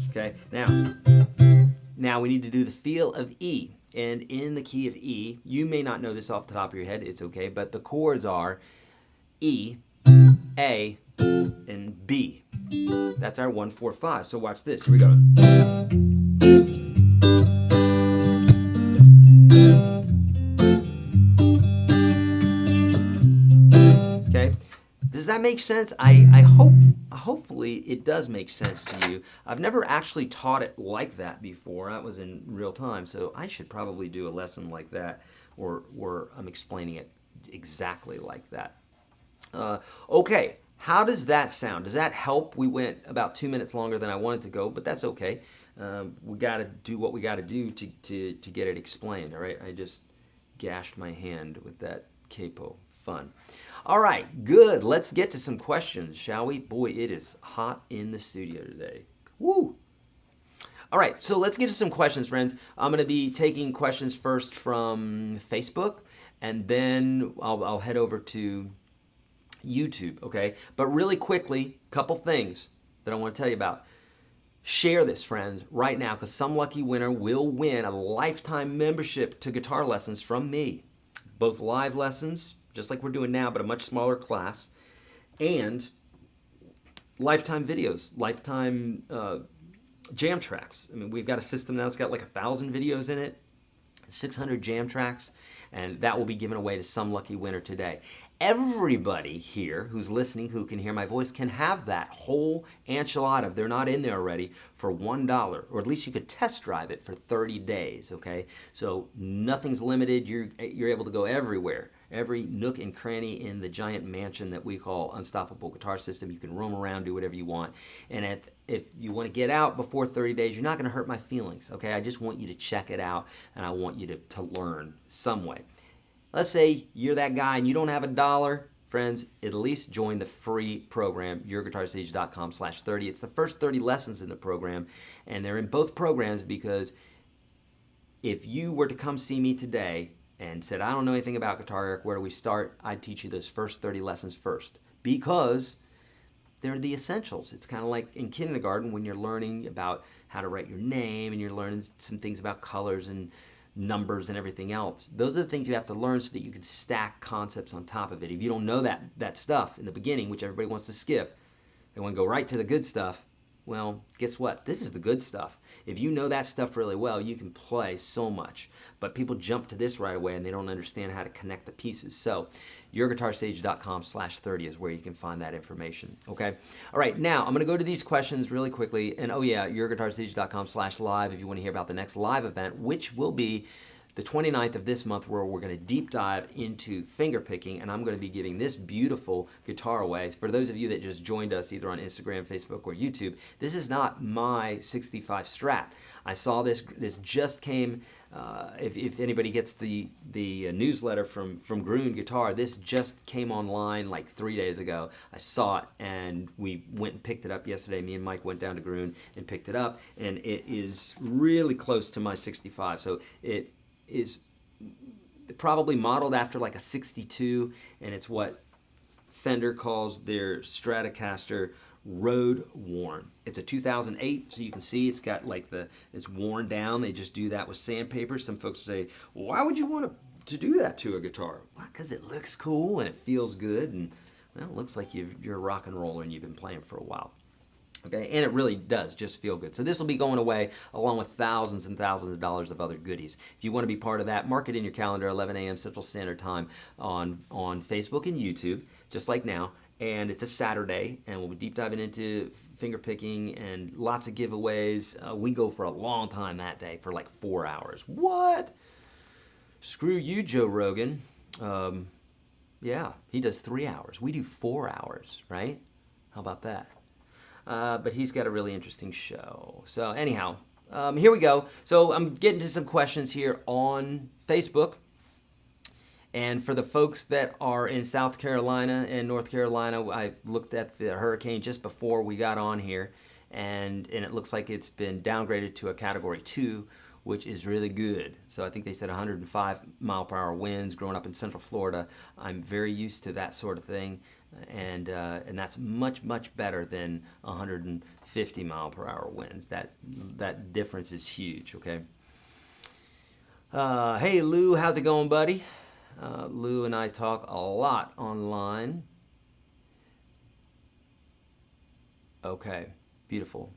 Okay, now we need to do the feel of E. And in the key of E, you may not know this off the top of your head, it's okay, but the chords are E, A, and B. That's our 1, 4, 5. So watch this, here we go. Okay, does that make sense? Hopefully it does make sense to you. I've never actually taught it like that before. That was in real time, so I should probably do a lesson like that, or I'm explaining it exactly like that. Okay, how does that sound? Does that help? We went about 2 minutes longer than I wanted to go, but that's okay. We got to do what we got to do to get it explained. All right, I just gashed my hand with that capo. Fun. All right, good. Let's get to some questions, shall we? Boy, it is hot in the studio today. Woo! All right, so let's get to some questions, friends. I'm going to be taking questions first from Facebook, and then I'll head over to YouTube, okay? But really quickly, a couple things that I want to tell you about. Share this, friends, right now, because some lucky winner will win a lifetime membership to guitar lessons from me. Both live lessons, just like we're doing now, but a much smaller class, and lifetime videos, lifetime jam tracks. I mean, we've got a system now that's got like 1,000 videos in it, 600 jam tracks, and that will be given away to some lucky winner today. Everybody here who's listening, who can hear my voice, can have that whole enchilada, if they're not in there already, for $1, or at least you could test drive it for 30 days, okay? So nothing's limited. You're able to go everywhere, every nook and cranny in the giant mansion that we call Unstoppable Guitar System. You can roam around, do whatever you want, and if you want to get out before 30 days, you're not going to hurt my feelings, okay? I just want you to check it out, and I want you to learn some way. Let's say you're that guy and you don't have $1, friends, at least join the free program, YourGuitarSage.com/30. It's the first 30 lessons in the program, and they're in both programs because if you were to come see me today and said, I don't know anything about guitar, Eric, where do we start? I'd teach you those first 30 lessons first because they're the essentials. It's kind of like in kindergarten when you're learning about how to write your name and you're learning some things about colors and numbers and everything else. Those are the things you have to learn so that you can stack concepts on top of it. If you don't know that stuff in the beginning, which everybody wants to skip, they want to go right to the good stuff. Well, guess what? This is the good stuff. If you know that stuff really well, you can play so much. But people jump to this right away and they don't understand how to connect the pieces. So YourGuitarSage.com/30 is where you can find that information. Okay? All right, now I'm going to go to these questions really quickly. And oh yeah, YourGuitarSage.com/live if you want to hear about the next live event, which will be the 29th of this month, where we're going to deep dive into finger picking, and I'm going to be giving this beautiful guitar away. For those of you that just joined us either on Instagram, Facebook, or YouTube, this is not my 65 Strat. I saw this just came, if anybody gets the newsletter from Gruen Guitar, this just came online like 3 days ago. I saw it, and we went and picked it up yesterday. Me and Mike went down to Gruen and picked it up, and it is really close to my 65. So it is probably modeled after like a 62, and it's what Fender calls their Stratocaster Road Worn. It's a 2008, so you can see it's got like it's worn down. They just do that with sandpaper. Some folks say, well, why would you want to do that to a guitar? Well, because it looks cool and it feels good, and well, it looks like you're a rock and roller and you've been playing for a while. Okay, and it really does just feel good. So this will be going away along with thousands and thousands of dollars of other goodies. If you want to be part of that, mark it in your calendar, 11 a.m. Central Standard Time on Facebook and YouTube, just like now. And it's a Saturday, and we'll be deep diving into finger picking and lots of giveaways. We go for a long time that day, for like 4 hours. What? Screw you, Joe Rogan. Yeah, he does 3 hours. We do 4 hours, right? How about that? But he's got a really interesting show. So anyhow, here we go. So I'm getting to some questions here on Facebook. And for the folks that are in South Carolina and North Carolina, I looked at the hurricane just before we got on here, and it looks like it's been downgraded to a Category 2, which is really good. So I think they said 105 mile per hour winds. Growing up in Central Florida, I'm very used to that sort of thing. And that's much, much better than 150 mile per hour winds. That difference is huge, okay? Hey, Lou, how's it going, buddy? Lou and I talk a lot online. Okay, beautiful.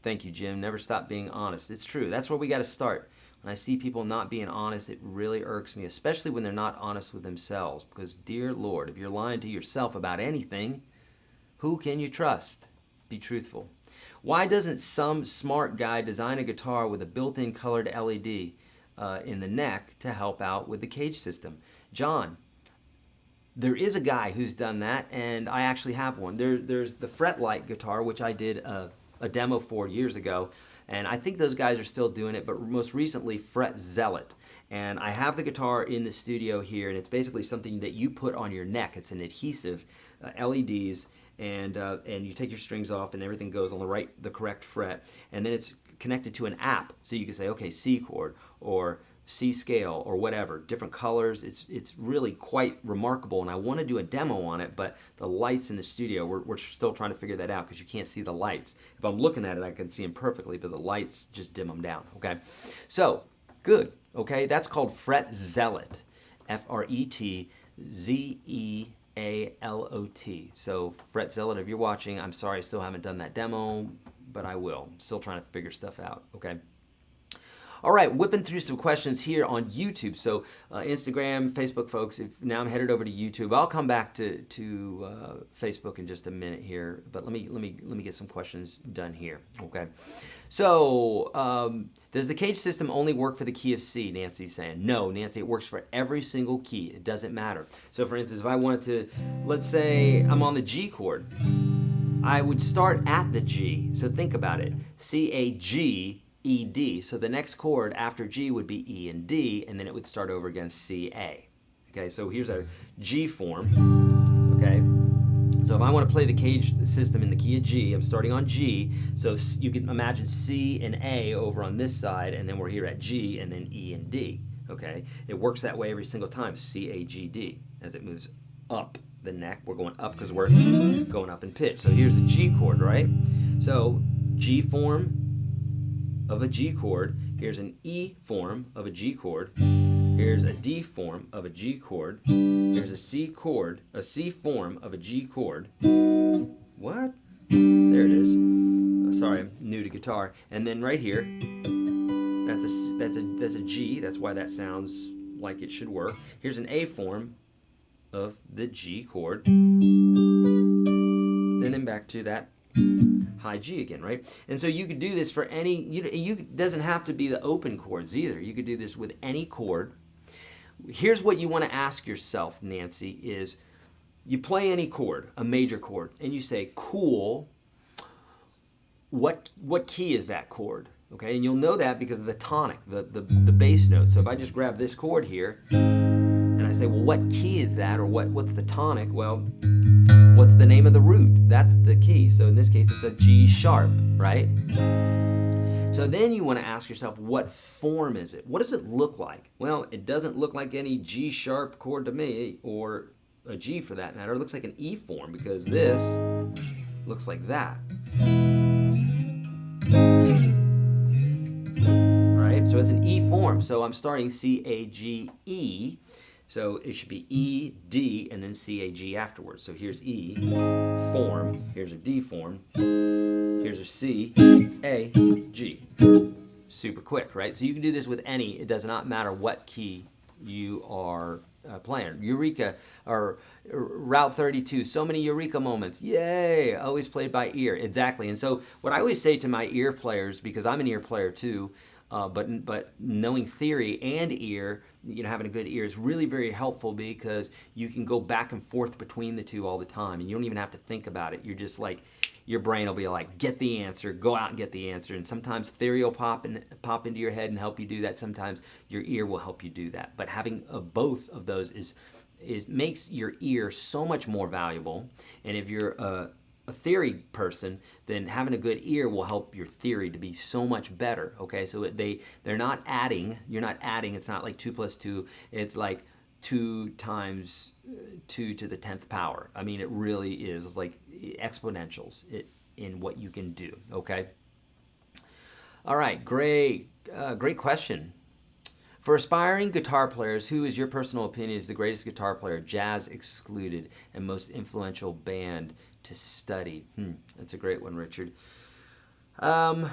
Thank you, Jim. Never stop being honest. It's true. That's where we got to start. When I see people not being honest, it really irks me, especially when they're not honest with themselves. Because, dear Lord, if you're lying to yourself about anything, who can you trust? Be truthful. Why doesn't some smart guy design a guitar with a built-in colored LED in the neck to help out with the cage system? John, there is a guy who's done that, and I actually have one. There's the Fretlight guitar, which I did a demo for years ago. And I think those guys are still doing it, but most recently, Fret Zealot. And I have the guitar in the studio here, and it's basically something that you put on your neck. It's an adhesive, LEDs, and you take your strings off, and everything goes on the correct fret. And then it's connected to an app, so you can say, okay, C chord, or C scale, or whatever, different colors. It's really quite remarkable, and I want to do a demo on it, but the lights in the studio, we're still trying to figure that out because you can't see the lights. If I'm looking at it, I can see them perfectly, but the lights just dim them down, okay? So, good, okay? That's called Fret Zealot, F-R-E-T-Z-E-A-L-O-T. So, Fret Zealot, if you're watching, I'm sorry I still haven't done that demo, but I will. I'm still trying to figure stuff out, okay? All right, whipping through some questions here on YouTube. So Instagram, Facebook, folks. Now I'm headed over to YouTube. I'll come back to Facebook in just a minute here, but let me get some questions done here. Okay. So does the cage system only work for the key of C? Nancy's saying no, Nancy. It works for every single key. It doesn't matter. So for instance, if I wanted to, let's say I'm on the G chord, I would start at the G. So think about it. C A G. E, D. So the next chord after G would be E and D, and then it would start over again C, A. Okay, so here's our G form. Okay, so if I want to play the cage system in the key of G, I'm starting on G. So you can imagine C and A over on this side, and then we're here at G, and then E and D. Okay, it works that way every single time. C, A, G, D. As it moves up the neck, we're going up because we're going up in pitch. So here's the G chord, right? So G form of a G chord, here's an E form of a G chord, here's a D form of a G chord, here's a C chord, a C form of a G chord. What? There it is. Oh, sorry, I'm new to guitar. And then right here, that's a G, that's why that sounds like it should work. Here's an A form of the G chord. And then back to that high G again, right? And so you could do this for any, it doesn't have to be the open chords either. You could do this with any chord. Here's what you want to ask yourself, Nancy, is you play any chord, a major chord, and you say, cool, what key is that chord? Okay, and you'll know that because of the tonic, the bass note. So if I just grab this chord here, and I say, well, what key is that, or what's the tonic? Well, what's the name of the root? That's the key. So in this case, it's a G sharp, right? So then you want to ask yourself, what form is it? What does it look like? Well, it doesn't look like any G sharp chord to me, or a G for that matter. It looks like an E form, because this looks like that. Right? So it's an E form. So I'm starting C, A, G, E. So it should be E, D, and then C, A, G afterwards. So here's E form, here's a D form, here's a C, A, G. Super quick, right? So you can do this with any. It does not matter what key you are playing. Eureka, or Route 32, so many Eureka moments. Yay! Always played by ear. Exactly. And so what I always say to my ear players, because I'm an ear player too, but knowing theory and ear, having a good ear is really very helpful, because you can go back and forth between the two all the time, and you don't even have to think about it. You're just like, your brain will be like, get the answer, go out and get the answer. And sometimes theory will pop into your head and help you do that. Sometimes your ear will help you do that. But having both of those is makes your ear so much more valuable. And if you're a theory person, then having a good ear will help your theory to be so much better. Okay, so they're not adding. You're not adding. It's not like 2 + 2. It's like 2 times 2 to the 10th power. I mean, it really is. It's like exponentials in what you can do. Okay. All right. Great question. For aspiring guitar players, who is your personal opinion is the greatest guitar player, jazz excluded, and most influential band to study? That's a great one, Richard. I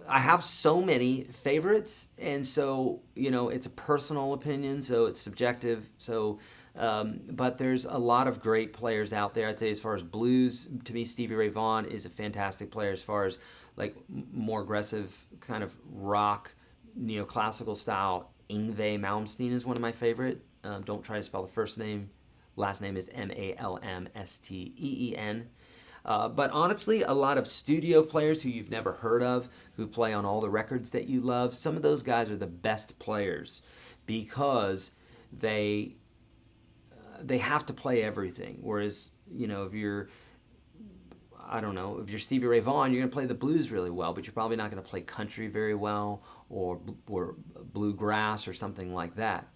have so many favorites, and so, it's a personal opinion, so it's subjective. So, but there's a lot of great players out there. I'd say as far as blues, to me, Stevie Ray Vaughan is a fantastic player. As far as like more aggressive kind of rock, neoclassical style, Yngwie Malmsteen is one of my favorite. Don't try to spell the first name. Last name is Malmsteen. But honestly, a lot of studio players who you've never heard of, who play on all the records that you love, some of those guys are the best players, because they have to play everything. Whereas, if you're Stevie Ray Vaughan, you're going to play the blues really well, but you're probably not going to play country very well, or bluegrass or something like that.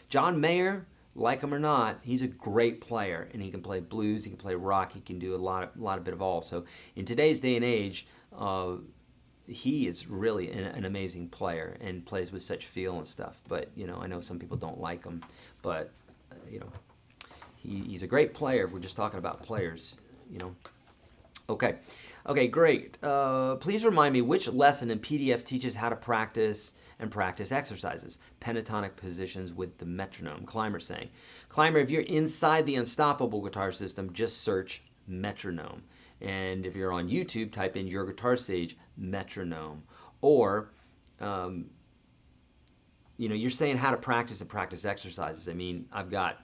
John Mayer, like him or not, he's a great player, and he can play blues, he can play rock, he can do a lot of bit of all. So in today's day and age, he is really an amazing player and plays with such feel and stuff. But I know some people don't like him, but he's a great player. If we're just talking about players, Okay, great. Please remind me which lesson in PDF teaches how to practice exercises, pentatonic positions with the metronome. Climber saying, Climber, if you're inside the Unstoppable guitar system, just search metronome. And if you're on YouTube, type in YourGuitarSage metronome. Or, you're saying how to practice exercises. I mean, I've got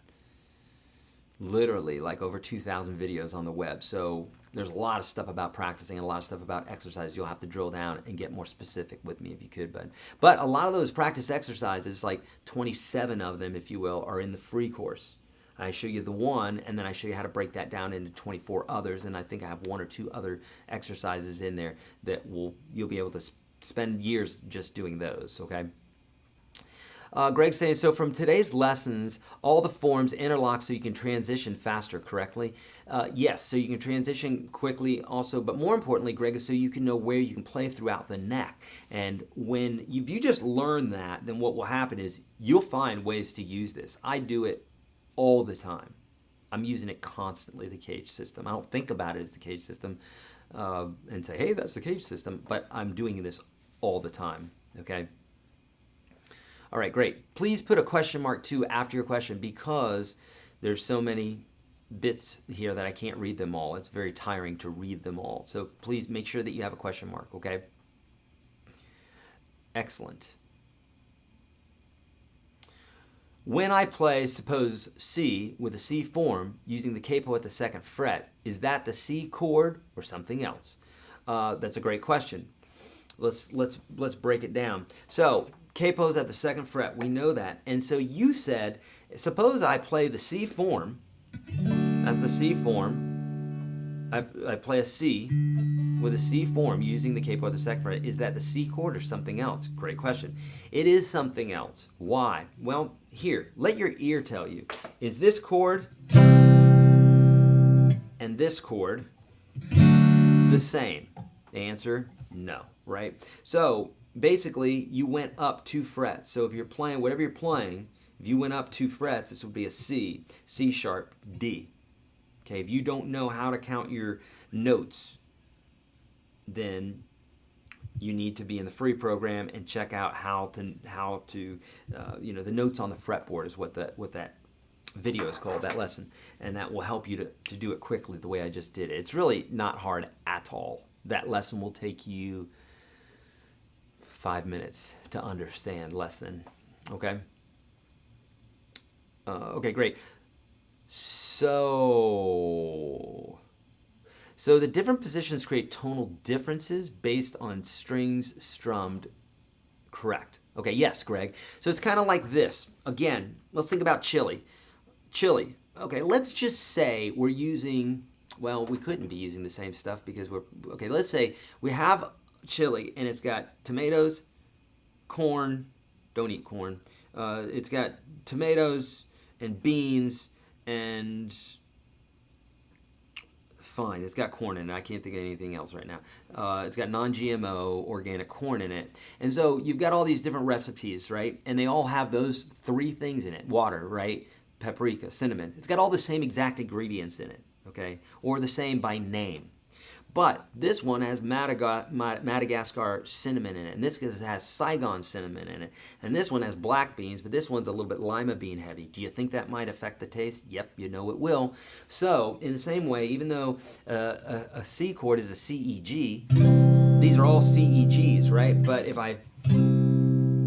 literally like over 2,000 videos on the web. So there's a lot of stuff about practicing and a lot of stuff about exercise. You'll have to drill down and get more specific with me if you could. But a lot of those practice exercises, like 27 of them, if you will, are in the free course. I show you the one, and then I show you how to break that down into 24 others. And I think I have 1 or 2 other exercises in there that you'll be able to spend years just doing those, okay? Greg's saying, so from today's lessons, all the forms interlock so you can transition faster, correctly? Yes, so you can transition quickly also, but more importantly, Greg, is so you can know where you can play throughout the neck. And if you just learn that, then what will happen is you'll find ways to use this. I do it all the time. I'm using it constantly, the cage system. I don't think about it as the cage system and say, hey, that's the cage system, but I'm doing this all the time, okay? All right, great. Please put a question mark too after your question, because there's so many bits here that I can't read them all. It's very tiring to read them all. So please make sure that you have a question mark, okay? Excellent. When I play, suppose, C with a C form using the capo at the 2nd fret, is that the C chord or something else? That's a great question. Let's break it down. So capo's at the 2nd fret, we know that. And so you said, suppose I play the C form. That's the C form. I play a C with a C form using the capo at the 2nd fret. Is that the C chord or something else? Great question. It is something else. Why? Well, here, let your ear tell you. Is this chord and this chord the same? The answer, no, right? So basically, you went up 2 frets. So if you're playing, whatever you're playing, if you went up 2 frets, this would be a C, C sharp, D. Okay, if you don't know how to count your notes, then you need to be in the free program and check out how to the notes on the fretboard is what that video is called, that lesson, and that will help you to do it quickly the way I just did it. It's really not hard at all. That lesson will take you 5 minutes to understand, less than, okay? Okay, great. So the different positions create tonal differences based on strings strummed, correct? Okay, yes, Greg. So it's kind of like this. Again, let's think about chili. Chili. Okay, let's just say we're using, well, we couldn't be using the same stuff because okay, let's say we have chili and it's got tomatoes, corn, don't eat corn. It's got tomatoes and beans and fine, it's got corn in it. I can't think of anything else right now. It's got non-GMO organic corn in it. And so you've got all these different recipes, right? And they all have those 3 things in it. Water, right? Paprika, cinnamon. It's got all the same exact ingredients in it, okay? Or the same by name. But this one has Madagascar cinnamon in it, and this has Saigon cinnamon in it, and this one has black beans, but this one's a little bit lima bean heavy. Do you think that might affect the taste? Yep, you know it will. So, in the same way, even though a C chord is a CEG, these are all CEGs, right? But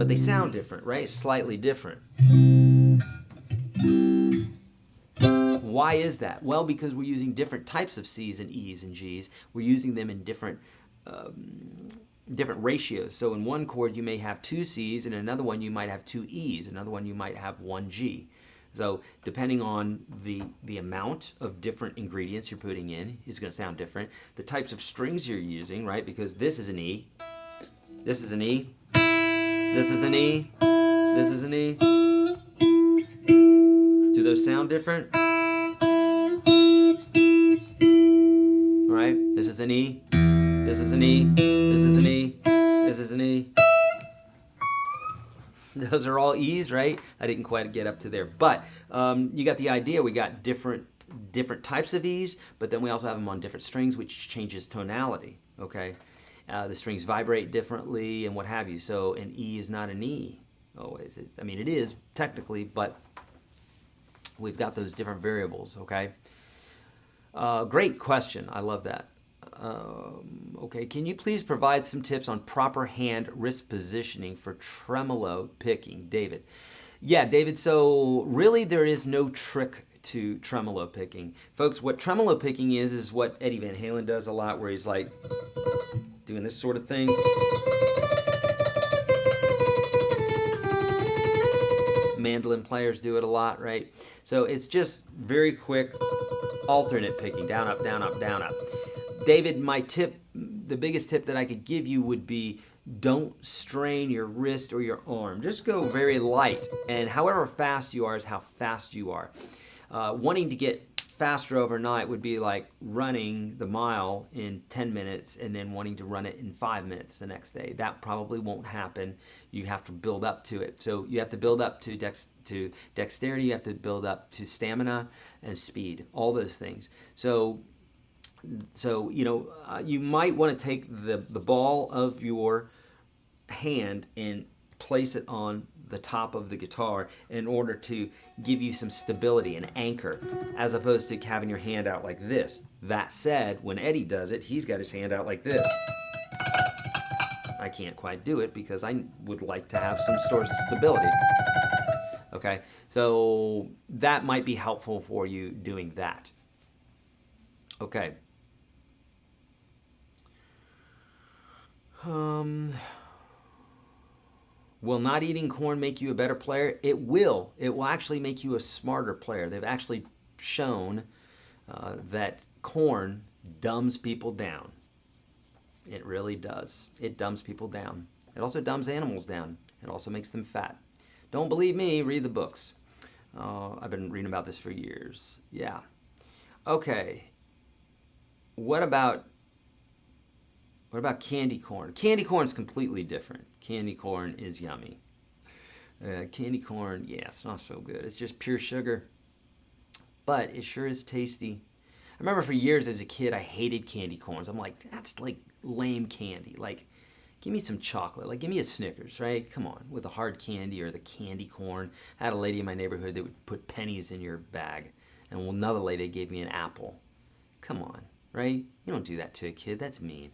they sound different, right? Slightly different. Why is that? Well, because we're using different types of C's and E's and G's. We're using them in different ratios. So in one chord you may have 2 C's, and in another one you might have 2 E's. Another one you might have 1 G. So depending on the amount of different ingredients you're putting in, it's going to sound different. The types of strings you're using, right? Because this is an E, this is an E, this is an E, this is an E. Do those sound different? Right? This is an E, this is an E, this is an E, this is an E. Those are all E's, right? I didn't quite get up to there. But you got the idea. We got different types of E's, but then we also have them on different strings, which changes tonality, okay? The strings vibrate differently and what have you. So an E is not an E always. I mean, it is technically, but we've got those different variables, okay? Great question. I love that. Okay, can you please provide some tips on proper hand wrist positioning for tremolo picking, David? Yeah, David, so really there is no trick to tremolo picking. Folks, what tremolo picking is what Eddie Van Halen does a lot, where he's like doing this sort of thing. Mandolin players do it a lot, right? So it's just very quick alternate picking, down, up, down, up, down, up. David, my tip, the biggest tip that I could give you would be don't strain your wrist or your arm. Just go very light, and however fast you are is how fast you are. Wanting to get faster overnight would be like running the mile in 10 minutes and then wanting to run it in 5 minutes the next day. That probably won't happen. You have to build up to it. So you have to build up to dexterity, you have to build up to stamina and speed, all those things. So you know, you might want to take the ball of your hand and place it on the top of the guitar in order to give you some stability, an anchor, as opposed to having your hand out like this. That said, when Eddie does it, he's got his hand out like this. I can't quite do it because I would like to have some sort of stability. Okay, so that might be helpful for you doing that. Okay. Will not eating corn make you a better player? It will. It will actually make you a smarter player. They've actually shown that corn dumbs people down. It really does. It dumbs people down. It also dumbs animals down. It also makes them fat. Don't believe me? Read the books. I've been reading about this for years. Yeah. Okay. What about candy corn? Candy corn is completely different. Candy corn is yummy. Candy corn, yeah, it's not so good. It's just pure sugar, but it sure is tasty. I remember for years as a kid, I hated candy corns. I'm like, that's like lame candy. Like, give me some chocolate. Like, give me a Snickers, right? Come on, with the hard candy or the candy corn. I had a lady in my neighborhood that would put pennies in your bag, and another lady gave me an apple. Come on, right? You don't do that to a kid. That's mean.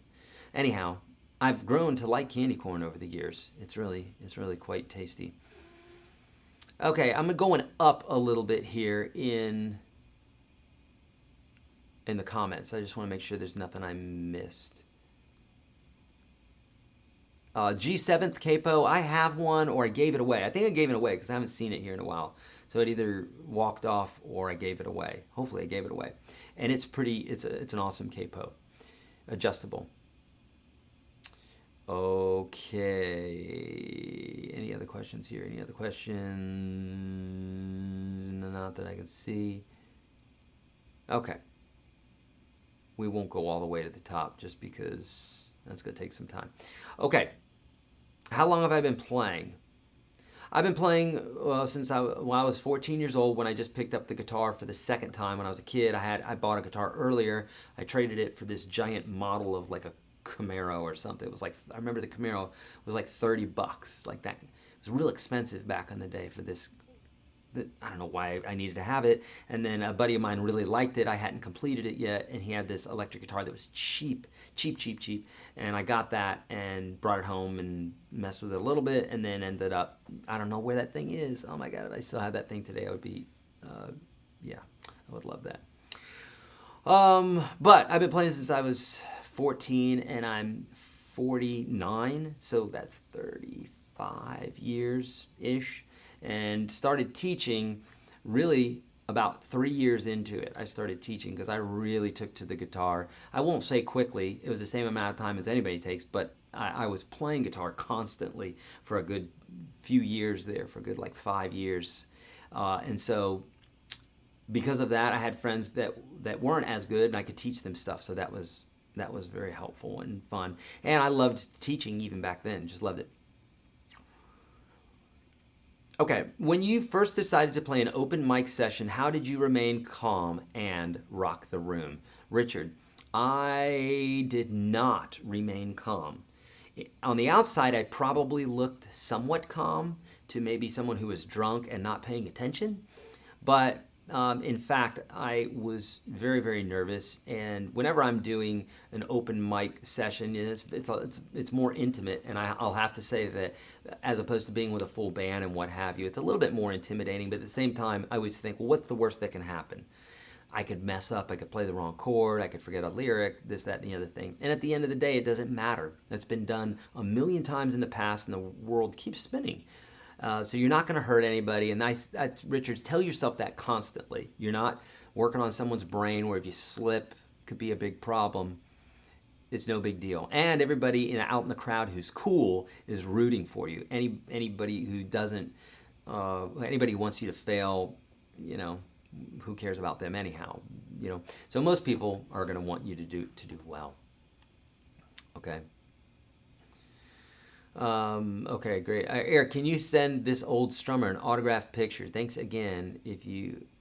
Anyhow, I've grown to like candy corn over the years. It's really quite tasty. Okay, I'm going up a little bit here in the comments. I just want to make sure there's nothing I missed. G7th Capo, I have one or I gave it away. I think I gave it away because I haven't seen it here in a while. So it either walked off or I gave it away. Hopefully I gave it away. And it's an awesome capo. Adjustable. Okay. Any other questions here? Any other questions? Not that I can see. Okay. We won't go all the way to the top just because that's going to take some time. Okay. How long have I been playing? I've been playing since I was 14 years old when I just picked up the guitar for the second time. When I was a kid, I bought a guitar earlier. I traded it for this giant model of like a Camaro or something. It was like, I remember the Camaro was like $30, like that. It was real expensive back in the day for this. I don't know why I needed to have it. And then a buddy of mine really liked it. I hadn't completed it yet, and he had this electric guitar that was cheap. And I got that and brought it home and messed with it a little bit, and then ended up, I don't know where that thing is. Oh my God, if I still had that thing today, I would be, yeah, I would love that. But I've been playing since I was 14, and I'm 49, so that's 35 years-ish. And started teaching really about 3 years into it. I started teaching because I really took to the guitar. I won't say quickly. It was the same amount of time as anybody takes, but I was playing guitar constantly for a good few years there, for a good like 5 years. And so because of that, I had friends that weren't as good, and I could teach them stuff. So that was very helpful and fun. And I loved teaching even back then. Just loved it. Okay, when you first decided to play an open mic session, how did you remain calm and rock the room? Richard, I did not remain calm. On the outside, I probably looked somewhat calm to maybe someone who was drunk and not paying attention. But in fact, I was very, very nervous. And whenever I'm doing an open mic session, it's more intimate. And I'll have to say that as opposed to being with a full band and what have you, it's a little bit more intimidating. But at the same time, I always think, well, what's the worst that can happen? I could mess up. I could play the wrong chord. I could forget a lyric, this, that, and the other thing. And at the end of the day, it doesn't matter. It's been done a million times in the past, and the world keeps spinning. So you're not going to hurt anybody. And Richards, tell yourself that constantly. You're not working on someone's brain where if you slip, could be a big problem. It's no big deal. And everybody out in the crowd who's cool is rooting for you. Anybody who doesn't, anybody who wants you to fail, who cares about them anyhow? So most people are going to want you to do well. Okay. Okay, great. Eric, can you send this old strummer an autographed picture? Thanks again.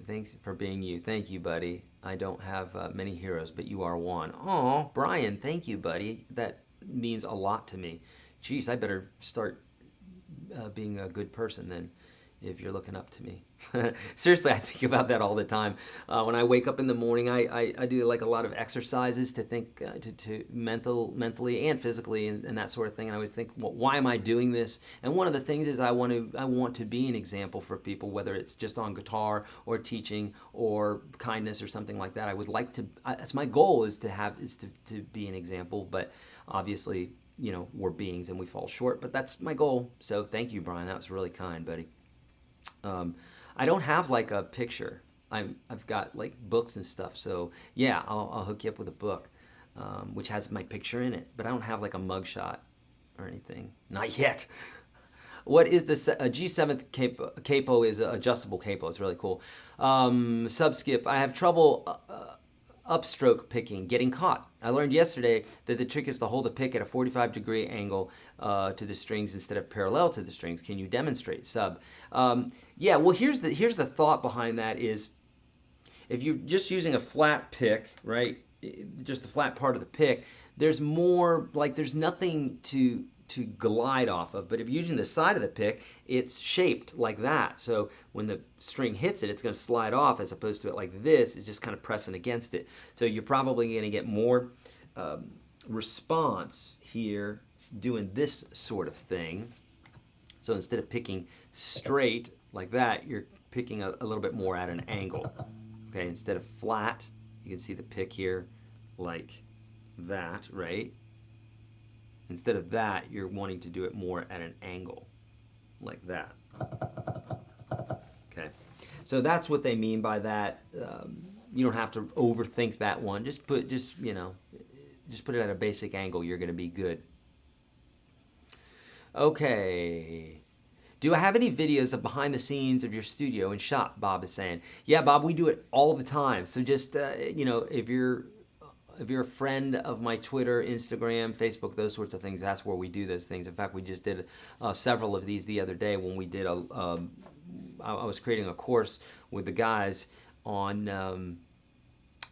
Thanks for being you. Thank you, buddy. I don't have many heroes, but you are one. Oh, Brian, thank you, buddy. That means a lot to me. Jeez, I better start being a good person then, if you're looking up to me. Seriously, I think about that all the time. When I wake up in the morning, I do like a lot of exercises to think, to mentally and physically and that sort of thing. And I always think, well, why am I doing this? And one of the things is I want to be an example for people, whether it's just on guitar or teaching or kindness or something like that. I would like to. That's my goal, is to be an example. But obviously, you know, we're beings and we fall short. But that's my goal. So thank you, Brian. That was really kind, buddy. I don't have like a picture. I've got like books and stuff. So yeah, I'll hook you up with a book, which has my picture in it. But I don't have like a mugshot or anything. Not yet. What is the G7 capo? Is an adjustable capo. It's really cool. Subskip. I have trouble upstroke picking, getting caught. I learned yesterday that the trick is to hold the pick at a 45-degree angle to the strings instead of parallel to the strings. Can you demonstrate, Sub? Yeah, well, here's the thought behind that is, if you're just using a flat pick, right, just the flat part of the pick, there's nothing to glide off of. But if you're using the side of the pick, it's shaped like that. So when the string hits it, it's going to slide off, as opposed to it like this. It's just kind of pressing against it. So you're probably going to get more response here doing this sort of thing. So instead of picking straight like that, you're picking a little bit more at an angle. Okay, instead of flat, you can see the pick here like that, right? Instead of that, you're wanting to do it more at an angle, like that. Okay, so that's what they mean by that. You don't have to overthink that one. Just put it at a basic angle. You're going to be good. Okay. Do I have any videos of behind the scenes of your studio and shop? Bob is saying. Yeah, Bob, we do it all the time. So just if you're a friend of my Twitter, Instagram, Facebook, those sorts of things, that's where we do those things. In fact, we just did several of these the other day when we did I was creating a course with the guys on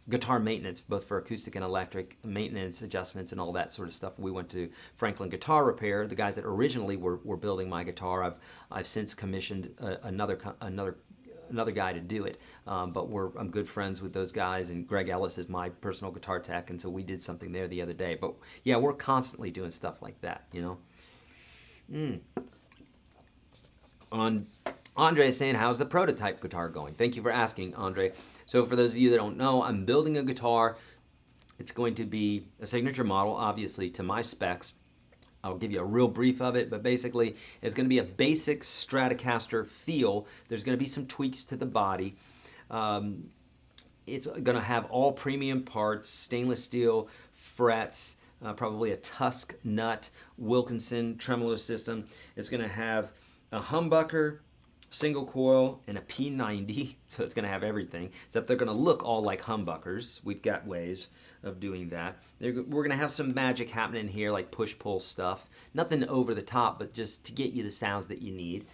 guitar maintenance, both for acoustic and electric maintenance, adjustments, and all that sort of stuff. We went to Franklin Guitar Repair, the guys that originally were building my guitar. I've since commissioned another guy to do it, but I'm good friends with those guys, and Greg Ellis is my personal guitar tech, and so we did something there the other day. But yeah, we're constantly doing stuff like that, you know. Andre is saying, how's the prototype guitar going? Thank you for asking, Andre. So for those of you that don't know, I'm building a guitar. It's going to be a signature model, obviously, to my specs. I'll give you a real brief of it, but basically it's going to be a basic Stratocaster feel. There's going to be some tweaks to the body. It's going to have all premium parts, stainless steel frets, probably a Tusk nut, Wilkinson tremolo system. It's going to have a humbucker, single coil, and a P90, so it's going to have everything, except they're going to look all like humbuckers. We've got ways of doing that. We're going to have some magic happening here, like push-pull stuff. Nothing over the top, but just to get you the sounds that you need.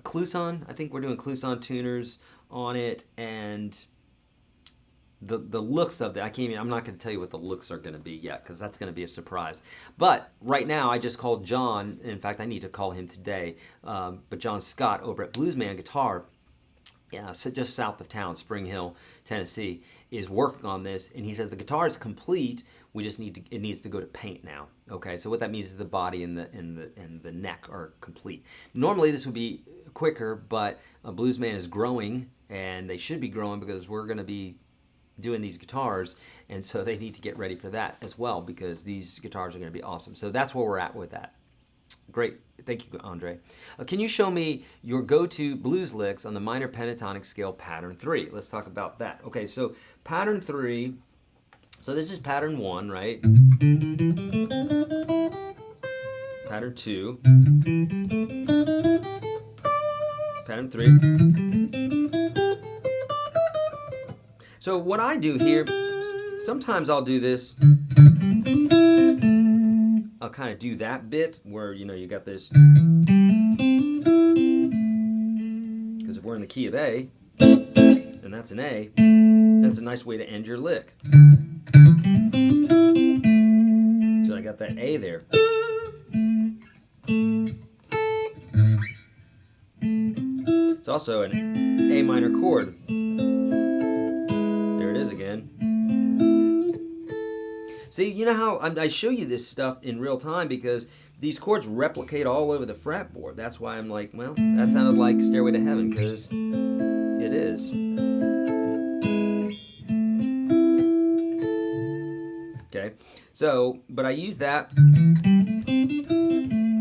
Kluson, I think we're doing Kluson tuners on it, and the looks of that, I'm not going to tell you what the looks are going to be yet, because that's going to be a surprise. But right now, I just called John. In fact, I need to call him today. But John Scott over at Bluesman Guitar, so just south of town, Spring Hill, Tennessee, is working on this, and he says the guitar is complete. We just it needs to go to paint now. Okay, so what that means is the body and the neck are complete. Normally this would be quicker, but Bluesman is growing, and they should be growing because we're going to be doing these guitars, and so they need to get ready for that as well, because these guitars are going to be awesome. So that's where we're at with that. Great. Thank you, Andre. Can you show me your go-to blues licks on the Minor Pentatonic Scale Pattern 3? Let's talk about that. Okay, so Pattern 3, so this is Pattern 1, right? Pattern 2. Pattern 3. So what I do here, sometimes I'll do this. I'll kind of do that bit where, you got this. Because if we're in the key of A, and that's an A, that's a nice way to end your lick. So I got that A there. also an A minor chord. There it is again. See, you know how I show you this stuff in real time because these chords replicate all over the fretboard. That's why I'm like, well, that sounded like Stairway to Heaven, because it is. Okay, so, but I use that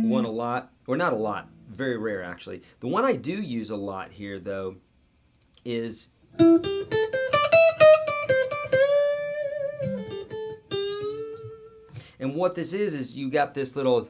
one a lot, or not a lot, very rare actually. The one I do use a lot here though is and what this is you got this little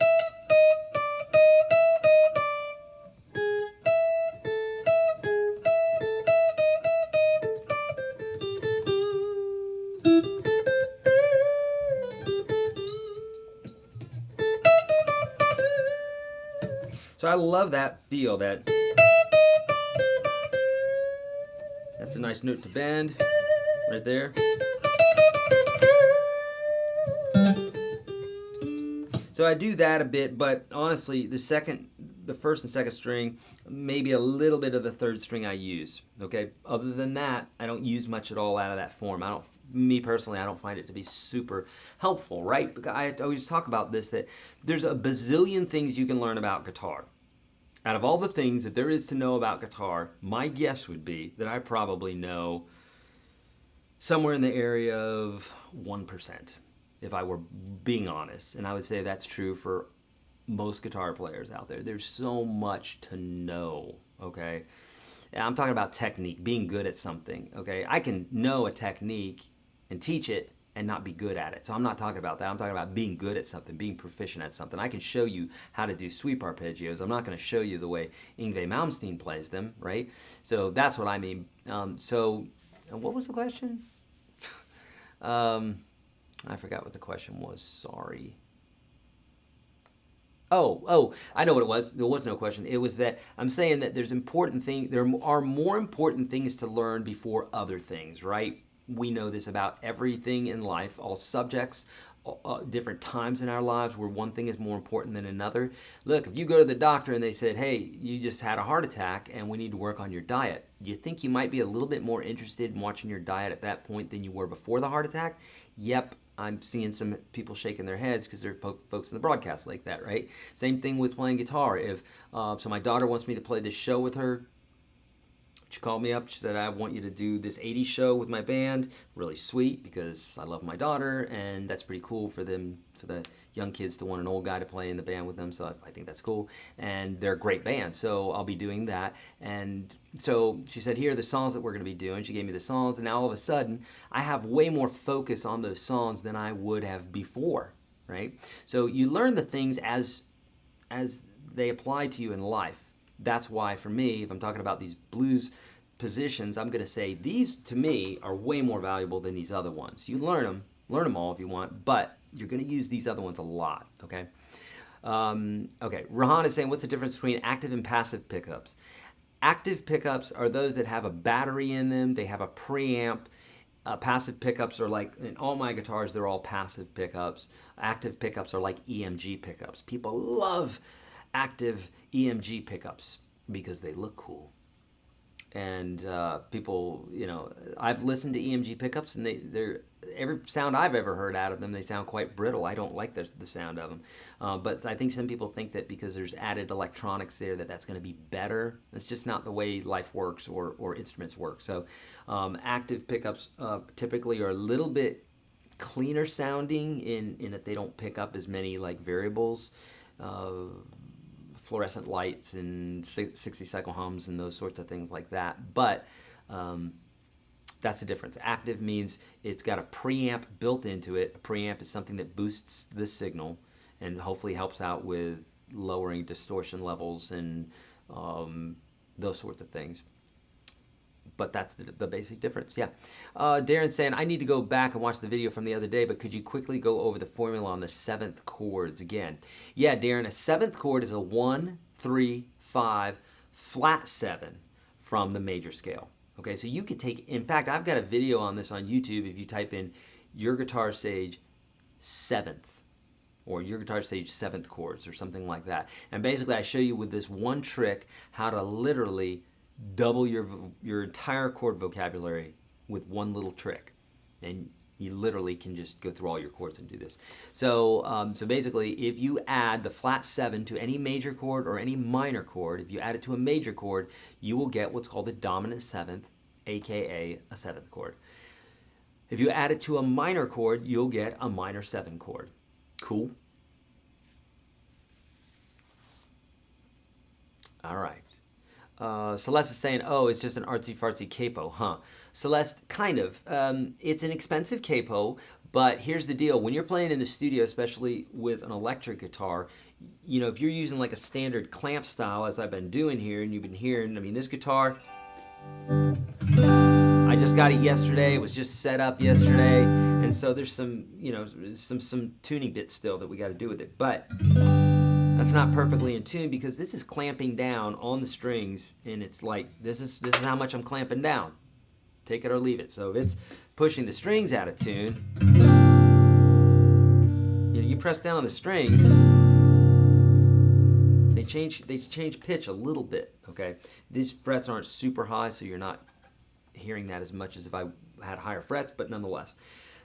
so I love that feel, that's a nice note to bend right there. So I do that a bit, but honestly, the first and second string, maybe a little bit of the third string I use. Okay. Other than that, I don't use much at all out of that form. Me personally, I don't find it to be super helpful, right? Because I always talk about this, that there's a bazillion things you can learn about guitar. Out of all the things that there is to know about guitar, my guess would be that I probably know somewhere in the area of 1%. If I were being honest, and I would say that's true for most guitar players out there. There's so much to know, okay? And I'm talking about technique, being good at something, okay? I can know a technique and teach it and not be good at it. So I'm not talking about that. I'm talking about being good at something, being proficient at something. I can show you how to do sweep arpeggios. I'm not going to show you the way Yngwie Malmsteen plays them, right? So that's what I mean. So what was the question? I forgot what the question was. Sorry. Oh, I know what it was. There was no question. It was that I'm saying that there are more important things to learn before other things, right? We know this about everything in life, all subjects, different times in our lives where one thing is more important than another. Look, if you go to the doctor and they said, hey, you just had a heart attack and we need to work on your diet, you think you might be a little bit more interested in watching your diet at that point than you were before the heart attack? Yep. I'm seeing some people shaking their heads because there are folks in the broadcast like that, right? Same thing with playing guitar. If so my daughter wants me to play this show with her. She called me up. She said, I want you to do this 80s show with my band. Really sweet because I love my daughter, and that's pretty cool for them, for the young kids to want an old guy to play in the band with them. So I think that's cool. And they're a great band, so I'll be doing that. And so she said, here are the songs that we're going to be doing. She gave me the songs, and now all of a sudden, I have way more focus on those songs than I would have before, right? So you learn the things as they apply to you in life. That's why, for me, if I'm talking about these blues positions, I'm going to say these, to me, are way more valuable than these other ones. You learn them all if you want, but you're going to use these other ones a lot, okay? Okay, Rahan is saying, what's the difference between active and passive pickups? Active pickups are those that have a battery in them. They have a preamp. Passive pickups are like, in all my guitars, they're all passive pickups. Active pickups are like EMG pickups. People love active EMG pickups because they look cool. And people, I've listened to EMG pickups, and they're every sound I've ever heard out of them, they sound quite brittle. I don't like the sound of them. But I think some people think that because there's added electronics there, that's going to be better. That's just not the way life works or instruments work. So active pickups typically are a little bit cleaner sounding in that they don't pick up as many like variables. Fluorescent lights and 60-cycle hums and those sorts of things like that. But that's the difference. Active means it's got a preamp built into it. A preamp is something that boosts the signal and hopefully helps out with lowering distortion levels and those sorts of things. But that's the basic difference, yeah. Darren's saying, I need to go back and watch the video from the other day, but could you quickly go over the formula on the 7th chords again? Yeah, Darren, a 7th chord is a 1, 3, 5, flat 7 from the major scale. Okay, so you could take, in fact, I've got a video on this on YouTube if you type in YourGuitarSage 7th or YourGuitarSage 7th chords or something like that. And basically I show you with this one trick how to literally double your entire chord vocabulary with one little trick. And you literally can just go through all your chords and do this. So, so basically, if you add the flat 7 to any major chord or any minor chord, if you add it to a major chord, you will get what's called a dominant 7th, aka a 7th chord. If you add it to a minor chord, you'll get a minor 7 chord. Cool? All right. Celeste is saying, oh, it's just an artsy-fartsy capo, huh? Celeste, kind of. It's an expensive capo, but here's the deal. When you're playing in the studio, especially with an electric guitar, you know, if you're using like a standard clamp style, as I've been doing here, and you've been hearing, I mean, this guitar, I just got it yesterday. It was just set up yesterday. And so there's some, you know, some tuning bits still that we got to do with it. But that's not perfectly in tune because this is clamping down on the strings, and it's like, this is how much I'm clamping down. Take it or leave it. So if it's pushing the strings out of tune, you know, you press down on the strings, they change pitch a little bit, okay? These frets aren't super high, so you're not hearing that as much as if I had higher frets, but nonetheless.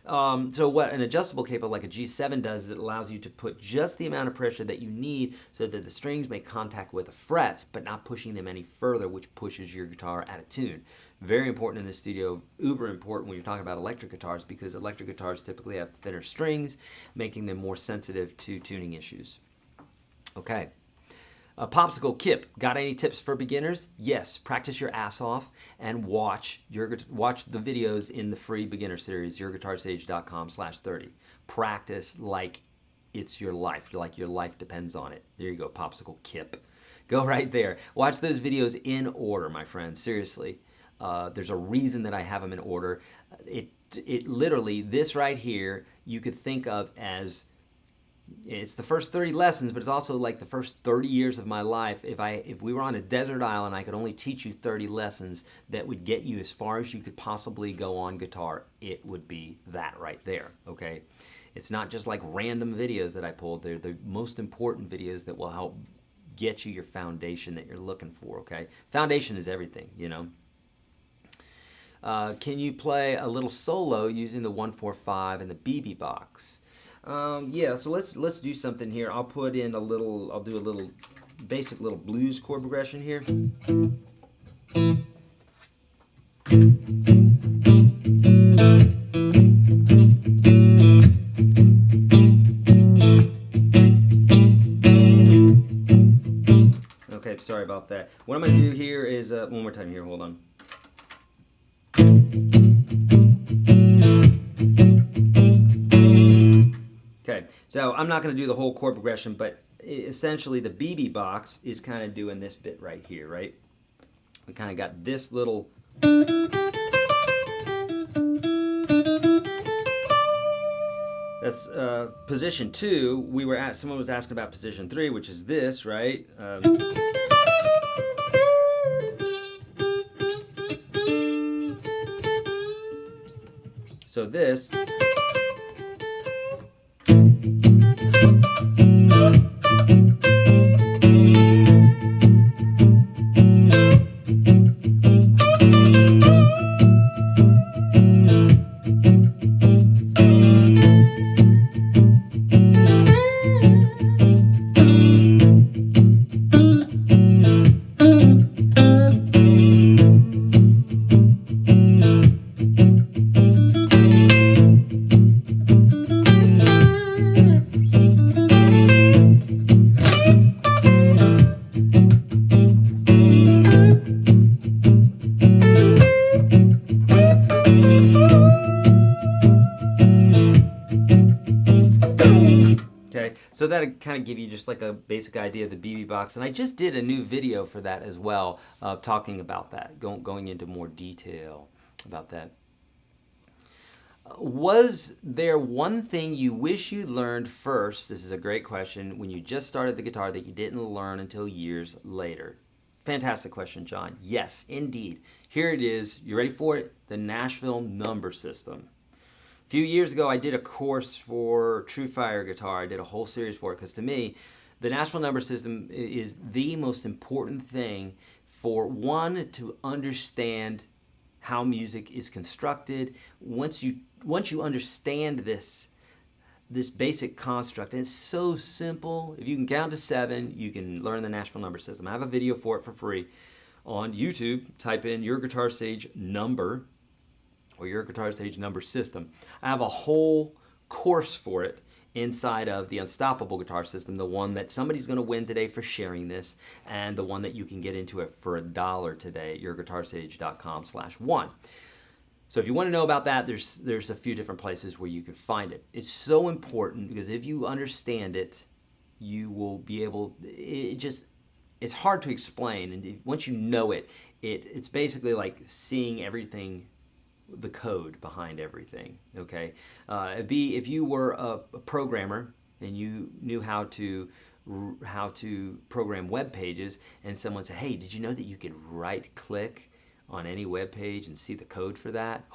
So what an adjustable capo like a G7 does is it allows you to put just the amount of pressure that you need so that the strings make contact with the frets, but not pushing them any further, which pushes your guitar out of tune. Very important in the studio, uber important when you're talking about electric guitars, because electric guitars typically have thinner strings, making them more sensitive to tuning issues. Okay. Popsicle Kip, got any tips for beginners? Yes, practice your ass off and watch the videos in the free beginner series, YourGuitarSage.com/30. Practice like it's your life, like your life depends on it. There you go, Popsicle Kip. Go right there. Watch those videos in order, my friends, seriously. There's a reason that I have them in order. It literally, this right here, you could think of as, it's the first 30 lessons, but it's also like the first 30 years of my life. If we were on a desert island, I could only teach you 30 lessons that would get you as far as you could possibly go on guitar. It would be that right there, okay? It's not just like random videos that I pulled. They're the most important videos that will help get you your foundation that you're looking for, okay? Foundation is everything, you know? Can you play a little solo using the 1-4-5 and the BB box? Yeah, so let's do something here. I'll do a little basic little blues chord progression here. Okay, sorry about that. What I'm going to do here is, one more time here, hold on. Okay, so I'm not going to do the whole chord progression, but essentially the BB box is kind of doing this bit right here, right? We kind of got this little... That's position 2. Someone was asking about position 3, which is this, right? So this... So that'll kind of give you just like a basic idea of the BB box. And I just did a new video for that as well, talking about that, going into more detail about that. Was there one thing you wish you learned first, this is a great question, when you just started the guitar that you didn't learn until years later? Fantastic question, John. Yes, indeed. Here it is. You ready for it? The Nashville number system. A few years ago, I did a course for True Fire guitar. I did a whole series for it because to me, the Nashville number system is the most important thing for one to understand how music is constructed. Once you understand this basic construct, and it's so simple. If you can count to 7, you can learn the Nashville number system. I have a video for it for free on YouTube. Type in Your Guitar Sage number or Your Guitar Sage number system. I have a whole course for it inside of the Unstoppable Guitar System, the one that somebody's going to win today for sharing this, and the one that you can get into it for $1 today at YourGuitarSage.com/1. So if you want to know about that, there's a few different places where you can find it. It's so important because if you understand it, you will be able, it's hard to explain, and once you know it, it's basically like seeing everything, the code behind everything. Okay, if you were a programmer and you knew how to program web pages, and someone said, "Hey, did you know that you could right-click on any web page and see the code for that?"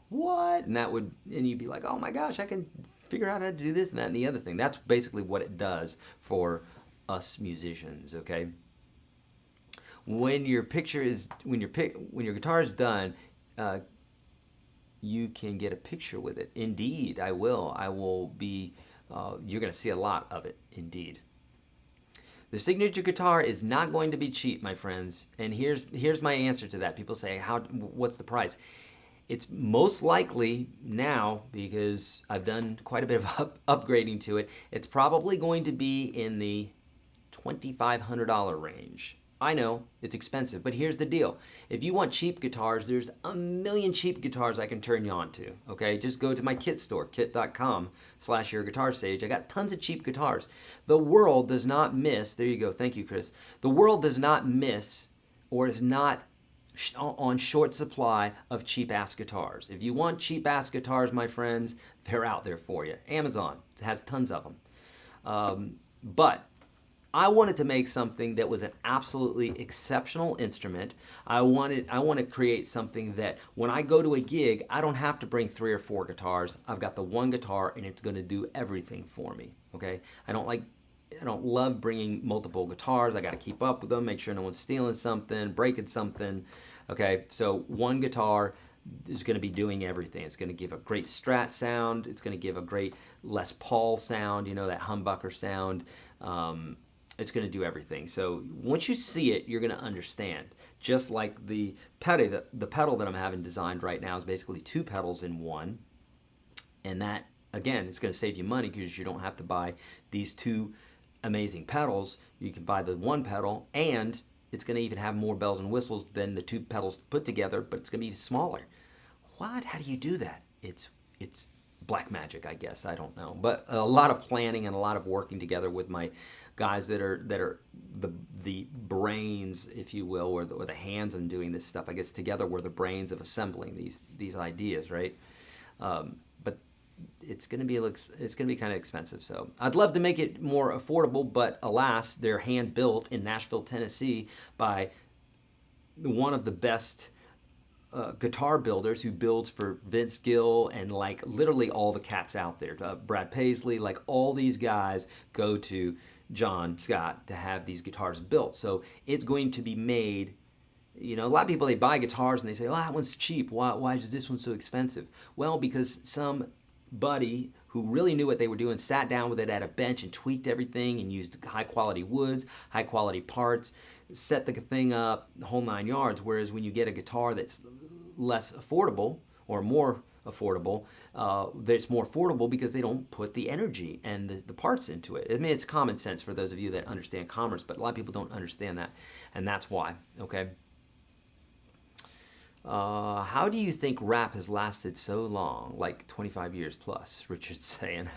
What? And you'd be like, "Oh my gosh, I can figure out how to do this and that and the other thing." That's basically what it does for us musicians. Okay. When your guitar is done, you can get a picture with it. Indeed, I will. You're going to see a lot of it. Indeed. The signature guitar is not going to be cheap, my friends. And here's my answer to that. People say, what's the price? It's most likely now, because I've done quite a bit of upgrading to it, it's probably going to be in the $2,500 range. I know, it's expensive, but here's the deal. If you want cheap guitars, there's a million cheap guitars I can turn you on to, okay? Just go to my kit store, kit.com/YourGuitarSage. I got tons of cheap guitars. The world does not miss, there you go, thank you, Chris. The world does not miss, or is not on short supply of cheap-ass guitars. If you want cheap-ass guitars, my friends, they're out there for you. Amazon has tons of them. But I wanted to make something that was an absolutely exceptional instrument. I want to create something that when I go to a gig, I don't have to bring 3 or 4 guitars. I've got the one guitar and it's going to do everything for me. Okay? I don't love bringing multiple guitars. I got to keep up with them, make sure no one's stealing something, breaking something. Okay? So one guitar is going to be doing everything. It's going to give a great Strat sound. It's going to give a great Les Paul sound, that humbucker sound. It's going to do everything. So once you see it, you're going to understand. Just like the pedal that I'm having designed right now is basically 2 pedals in one. And that, again, it's going to save you money because you don't have to buy these 2 amazing pedals. You can buy the one pedal, and it's going to even have more bells and whistles than the 2 pedals put together, but it's going to be smaller. What? How do you do that? It's black magic, I guess. I don't know. But a lot of planning and a lot of working together with my guys that are the brains, if you will, or the hands on doing this stuff. I guess together we're the brains of assembling these ideas, right? But it's going to be kind of expensive. So I'd love to make it more affordable, but alas, they're hand built in Nashville, Tennessee, by one of the best guitar builders who builds for Vince Gill and like literally all the cats out there. Brad Paisley, like all these guys go to John Scott to have these guitars built. So it's going to be made, a lot of people, they buy guitars and they say, "Oh, that one's cheap. Why is this one so expensive?" Well, because somebody who really knew what they were doing sat down with it at a bench and tweaked everything and used high quality woods, high quality parts, set the thing up, the whole 9 yards. Whereas when you get a guitar that's less affordable or more affordable, it's more affordable because they don't put the energy and the parts into it. I mean, it's common sense for those of you that understand commerce, but a lot of people don't understand that, and that's why. Okay. How do you think rap has lasted so long, like 25 years plus? Richard's saying.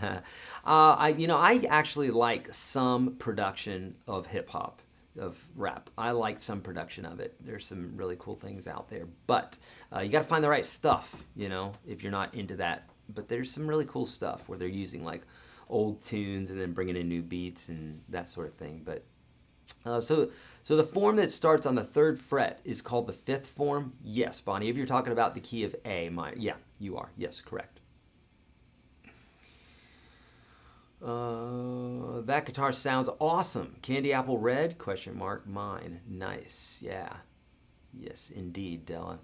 I actually like some production of hip hop, of rap. I like some production of it. There's some really cool things out there, but you got to find the right stuff, if you're not into that. But there's some really cool stuff where they're using like old tunes and then bringing in new beats and that sort of thing. But so the form that starts on the 3rd fret is called the 5th form. Yes, Bonnie, if you're talking about the key of A minor. Yeah, you are. Yes, correct. That guitar sounds awesome. Candy apple red? ? Mine. Nice. Yeah. Yes, indeed, Della.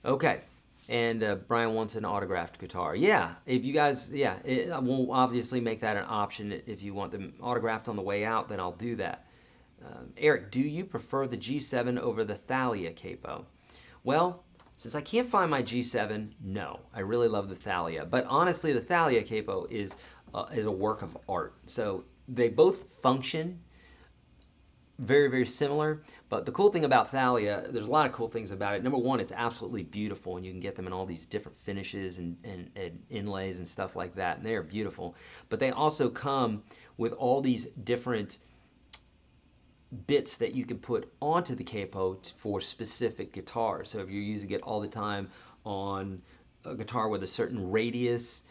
Okay. And Brian wants an autographed guitar. Yeah, if you guys, yeah, I will obviously make that an option. If you want them autographed on the way out, then I'll do that. Eric, do you prefer the G7 over the Thalia Capo? Well, since I can't find my G7, no. I really love the Thalia. But honestly, the Thalia Capo is a work of art. So they both function very, very similar. But the cool thing about Thalia, there's a lot of cool things about it. Number one, it's absolutely beautiful, and you can get them in all these different finishes and inlays and stuff like that, and they are beautiful. But they also come with all these different bits that you can put onto the capo for specific guitars. So if you're using it all the time on a guitar with a certain radius,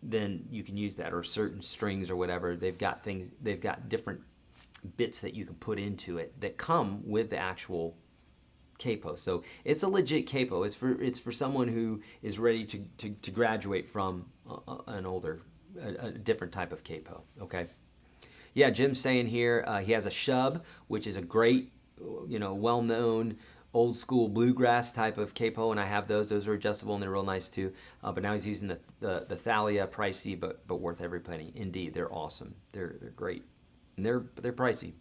then you can use that, or certain strings or whatever. They've got different bits that you can put into it that come with the actual capo. So it's a legit capo. It's for someone who is ready to graduate from a different type of capo. Okay. Yeah, Jim's saying here he has a Shub, which is a great, well-known old school bluegrass type of capo, and I have those. Those are adjustable and they're real nice too. But now he's using the Thalia, pricey but worth every penny. Indeed, they're awesome. They're great. And they're pricey,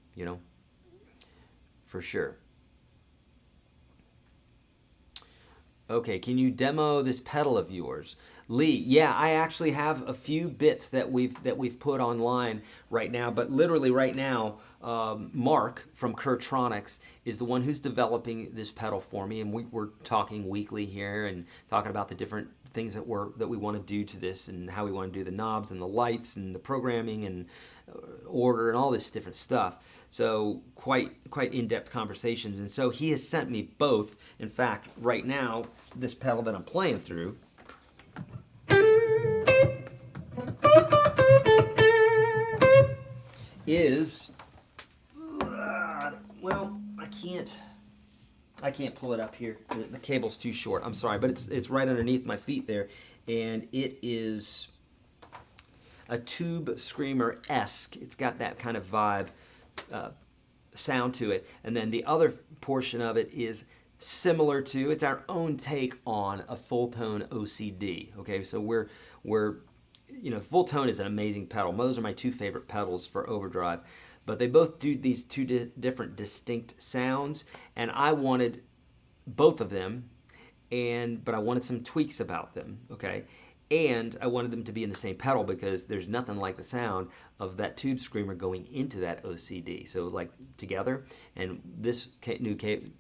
for sure. Okay, can you demo this pedal of yours? Lee, yeah, I actually have a few bits that we've put online right now, but literally right now, Mark from Kurtronics is the one who's developing this pedal for me, and we're talking weekly here and talking about the different things that we want to do to this and how we want to do the knobs and the lights and the programming and order and all this different stuff. So quite in-depth conversations. And so he has sent me both. In fact, right now, this pedal that I'm playing through is, well, I can't pull it up here. The cable's too short. I'm sorry, but it's right underneath my feet there, and it is a Tube Screamer-esque. It's got that kind of vibe, sound to it, and then the other portion of it is similar to. It's our own take on a full tone OCD. Okay, so we're full tone is an amazing pedal. Those are my two favorite pedals for overdrive. But they both do these two different distinct sounds, and I wanted both of them, but I wanted some tweaks about them, okay? And I wanted them to be in the same pedal because there's nothing like the sound of that Tube Screamer going into that OCD. So like together, and this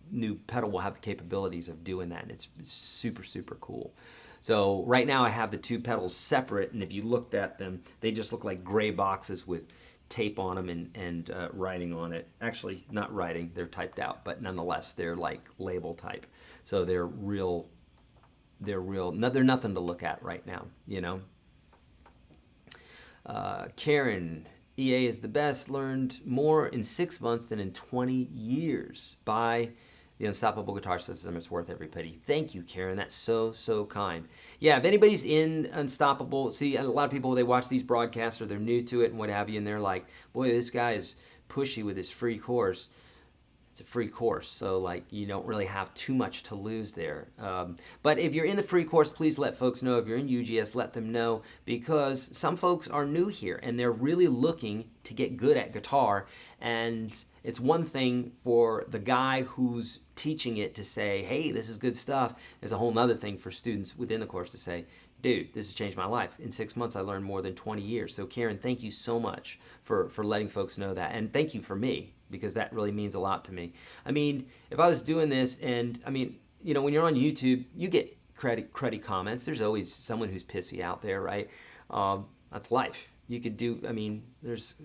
new pedal will have the capabilities of doing that, and it's super, super cool. So right now I have the two pedals separate, and if you looked at them, they just look like gray boxes with tape on them and writing on it. Actually, not writing, they're typed out, but nonetheless, they're like label type. So they're nothing to look at right now, Karen, EA is the best, learned more in 6 months than in 20 years. Buy the Unstoppable Guitar System. It's worth every penny. Thank you, Karen. That's so, so kind. Yeah, if anybody's in Unstoppable, see, a lot of people, they watch these broadcasts or they're new to it and what have you, and they're like, boy, this guy is pushy with his free course. It's a free course, so like you don't really have too much to lose there. But if you're in the free course, please let folks know. If you're in UGS, let them know, because some folks are new here and they're really looking to get good at guitar. And it's one thing for the guy who's teaching it to say, hey, this is good stuff. It's a whole other thing for students within the course to say, dude, this has changed my life. In 6 months, I learned more than 20 years. So Karen, thank you so much for letting folks know that. And thank you for me, because that really means a lot to me. I mean, if I was doing this, and I mean, when you're on YouTube, you get cruddy comments. There's always someone who's pissy out there, right? That's life. You could do, there's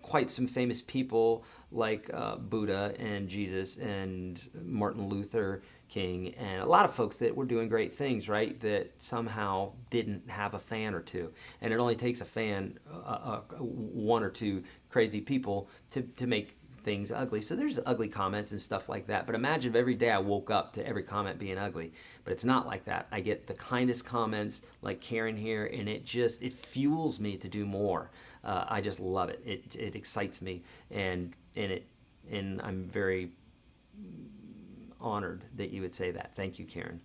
quite some famous people like Buddha and Jesus and Martin Luther King, and a lot of folks that were doing great things, right, that somehow didn't have a fan or two. And it only takes a fan, one or two crazy people to make things ugly. So there's ugly comments and stuff like that. But imagine if every day I woke up to every comment being ugly. But it's not like that. I get the kindest comments like Karen here, and it fuels me to do more. I just love it. It excites me, and I'm very honored that you would say that. Thank you, Karen.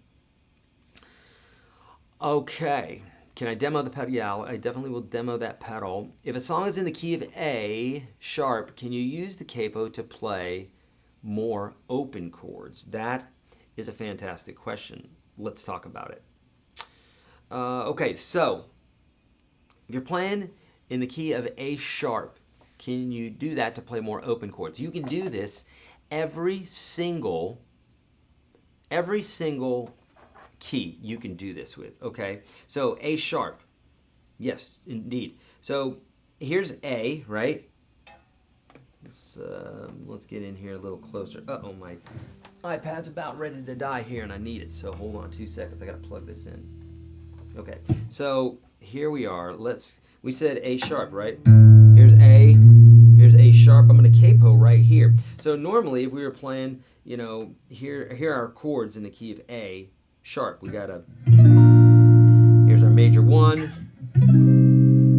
Okay. Can I demo the pedal? Yeah, I definitely will demo that pedal. If a song is in the key of A sharp, can you use the capo to play more open chords? That is a fantastic question. Let's talk about it. Okay, so if you're playing in the key of A sharp, can you do that to play more open chords? You can do this every single key you can do this with, okay? So A sharp, yes, indeed. So here's A, right? Let's get in here a little closer. Uh-oh, my iPad's about ready to die here and I need it, so hold on 2 seconds. I gotta plug this in. Okay, so here we are. We said A sharp, right? Here's A sharp. I'm gonna capo right here. So normally if we were playing, you know, here are our chords in the key of A sharp. Here's our major 1,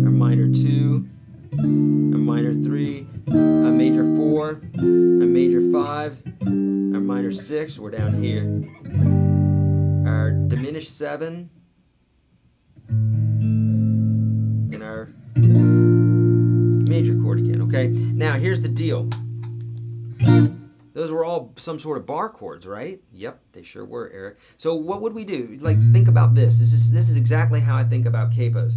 our minor 2, our minor 3, a major 4, a major 5, our minor 6, we're down here, our diminished 7, and our major chord again, okay? Now here's the deal. Those were all some sort of bar chords, right? Yep, they sure were, Eric. So what would we do? Like, think about this. This is exactly how I think about capos.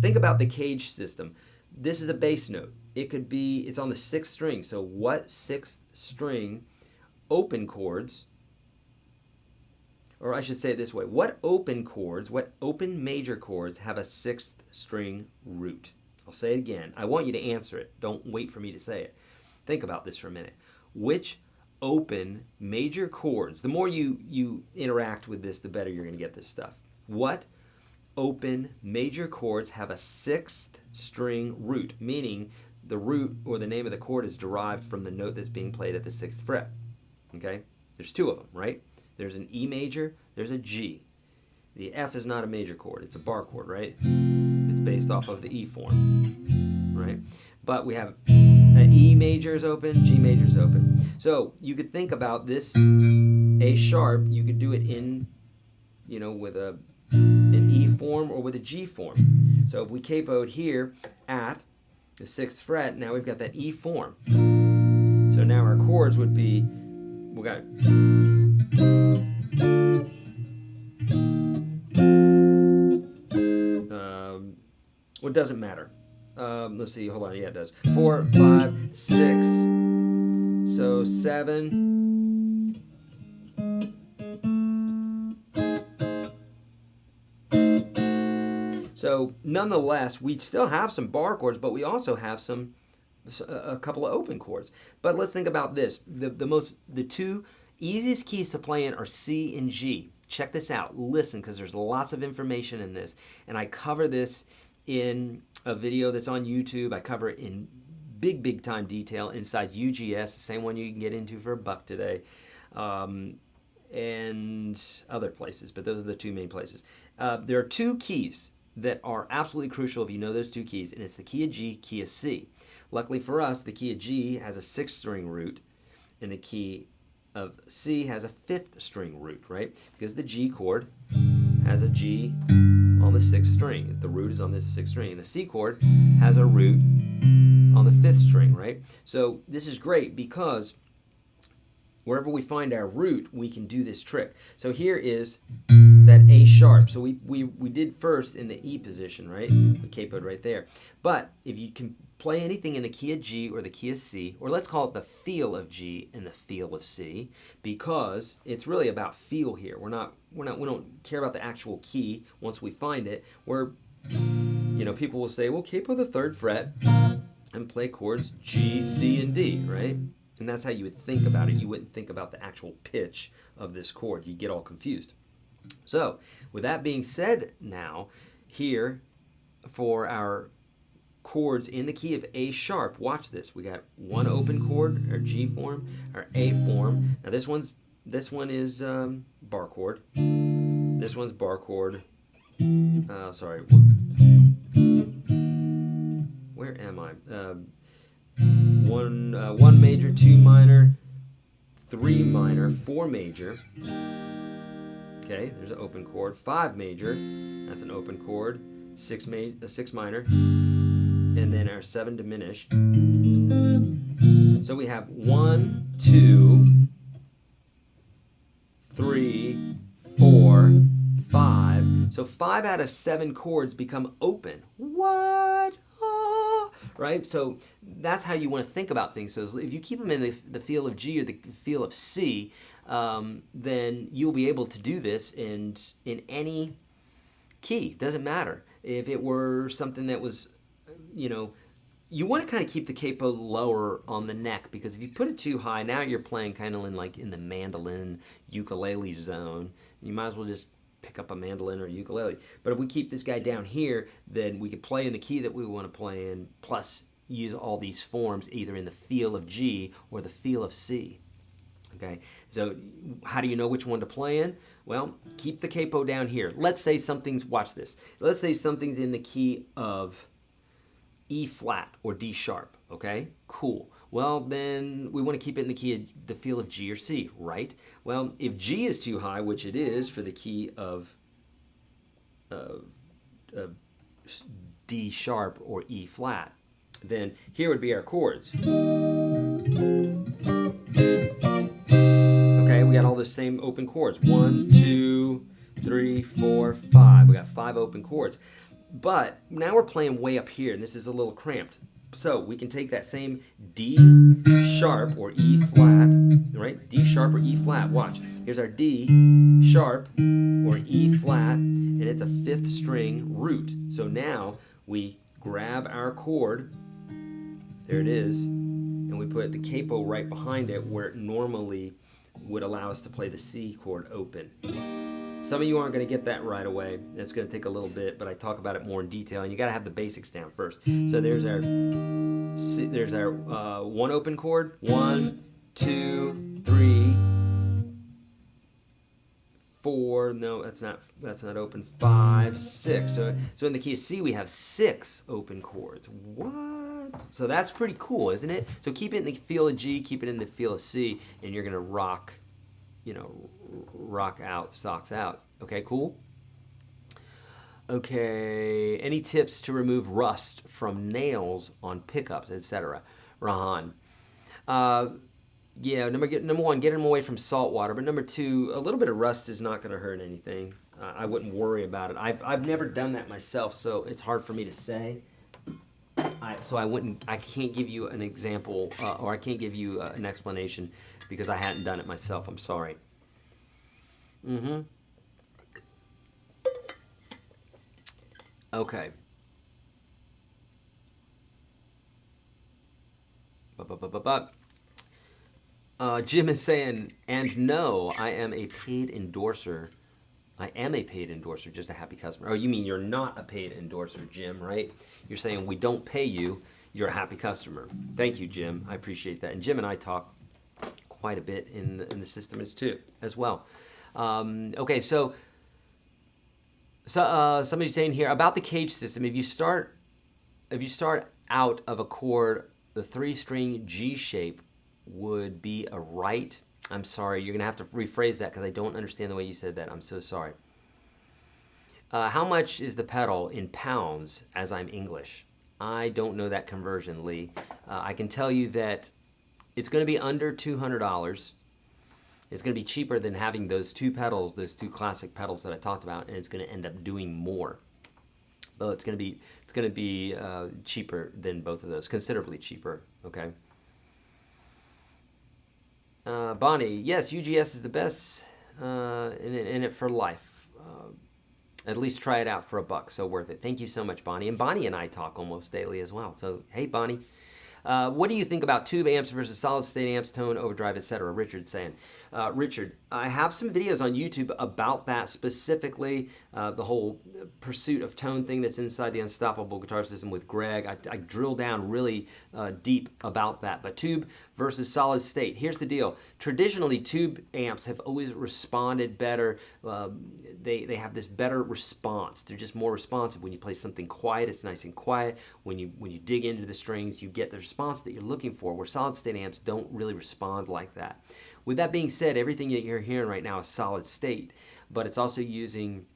Think about the cage system. This is a bass note. It's on the 6th string. So what 6th string open chords, or I should say it this way, what open major chords have a 6th string root? I'll say it again. I want you to answer it. Don't wait for me to say it. Think about this for a minute. Which open major chords, the more you interact with this, the better you're going to get this stuff. What open major chords have a 6th string root, meaning the root or the name of the chord is derived from the note that's being played at the 6th fret. Okay? There's 2 of them, right? There's an E major, there's a G. The F is not a major chord, it's a bar chord, right? It's based off of the E form, right? But we have E major is open, G major is open. So you could think about this A sharp, you could do it in, you know, with an E form or with a G form. So if we capoed here at the 6th fret, now we've got that E form. So now our chords would be, we got well, it doesn't matter. Let's see, hold on, yeah, it does. 4, 5, 6, so 7. So nonetheless, we still have some bar chords, but we also have a couple of open chords. But let's think about this. The 2 easiest keys to play in are C and G. Check this out. Listen, because there's lots of information in this, and I cover this in a video that's on YouTube. I cover it in big time detail inside UGS, the same one you can get into for $1 today, and other places, but those are the 2 main places. There are 2 keys that are absolutely crucial if you know those 2 keys, and it's the key of G, key of C. Luckily for us, the key of G has a 6th string root, and the key of C has a 5th string root, right? Because the G chord has a G on the 6th string. The root is on the 6th string. And the C chord has a root on the 5th string, right? So this is great because wherever we find our root, we can do this trick. So here is that A sharp. So we did first in the E position, right? We capoed right there. But if you can play anything in the key of G or the key of C, or let's call it the feel of G and the feel of C, because it's really about feel here. We don't care about the actual key once we find it. People will say, well, capo the 3rd fret and play chords G, C, and D, right? And that's how you would think about it. You wouldn't think about the actual pitch of this chord. You'd get all confused. So, with that being said now, here for our chords in the key of A sharp, watch this. We got 1 open chord, our G form, our A form. Now this one is bar chord. This one's bar chord. Sorry. Where am I? 1 major, 2 minor, 3 minor, 4 major. Okay, there's an open chord. 5 major, that's an open chord. 6 minor, and then our 7 diminished. So we have 1, 2, 3, 4, 5. So 5 out of 7 chords become open. What? Ah. Right? So that's how you want to think about things. So if you keep them in the feel of G or the feel of C, then you'll be able to do this in any key. Doesn't matter. If it were something that was, you want to kind of keep the capo lower on the neck, because if you put it too high, now you're playing kind of in the mandolin, ukulele zone. You might as well just pick up a mandolin or ukulele. But if we keep this guy down here, then we can play in the key that we want to play in, plus use all these forms either in the feel of G or the feel of C. Okay, so how do you know which one to play in? Well, keep the capo down here. Let's say something's, watch this. Let's say something's in the key of E flat or D sharp, okay? Cool. Well, then we want to keep it in the key of the feel of G or C, right? Well, if G is too high, which it is for the key of D sharp or E flat, then here would be our chords. Okay, we got all the same open chords. 1, 2, 3, 4, 5. We got 5 open chords. But now we're playing way up here, and this is a little cramped. So we can take that same D sharp or E flat, right? D sharp or E flat. Watch. Here's our D sharp or E flat, and it's a 5th string root. So now we grab our chord. There it is. And we put the capo right behind it where it normally would allow us to play the C chord open. Some of you aren't going to get that right away. It's going to take a little bit, but I talk about it more in detail, and you got to have the basics down first. So there's our one open chord. 1, 2, 3, 4. No, that's not open. 5, 6. So in the key of C we have 6 open chords. What? So that's pretty cool, isn't it? So keep it in the feel of G, keep it in the feel of C, and you're going to rock. Rock out, socks out. Okay, cool? Okay, any tips to remove rust from nails on pickups, etc.? Rahan. Yeah, number 1, get them away from salt water. But number 2, a little bit of rust is not going to hurt anything. I wouldn't worry about it. I've never done that myself, so it's hard for me to say. I can't give you an example, or I can't give you an explanation because I hadn't done it myself. I'm sorry. Okay. Jim is saying, and no, I am a paid endorser. I am a paid endorser, just a happy customer. Oh, you mean you're not a paid endorser, Jim, right? You're saying we don't pay you, you're a happy customer. Thank you, Jim. I appreciate that. And Jim and I talk quite a bit in the system as well. Okay, so somebody's saying here about the cage system. If you start out of a chord, the 3-string G shape would be a right. I'm sorry, you're gonna have to rephrase that because I don't understand the way you said that. I'm so sorry. How much is the pedal in pounds? As I'm English, I don't know that conversion, Lee. I can tell you that it's going to be under $200. It's going to be cheaper than having those 2 pedals, those 2 classic pedals that I talked about, and it's going to end up doing more. Though it's going to be cheaper than both of those, considerably cheaper. Okay. Bonnie, yes, UGS is the best in it for life. At least try it out for $1, so worth it. Thank you so much, Bonnie. And Bonnie and I talk almost daily as well. So hey, Bonnie. What do you think about tube amps versus solid state amps, tone, overdrive, etc.? Richard's saying. Richard, I have some videos on YouTube about that specifically, the whole pursuit of tone thing that's inside the Unstoppable Guitar System with Greg. I drill down really deep about that. But tube versus solid state. Here's the deal. Traditionally, tube amps have always responded better. They have this better response. They're just more responsive. When you play something quiet, it's nice and quiet. When you dig into the strings, you get there's response that you're looking for, where solid state amps don't really respond like that. With that being said, everything that you're hearing right now is solid state, but it's also using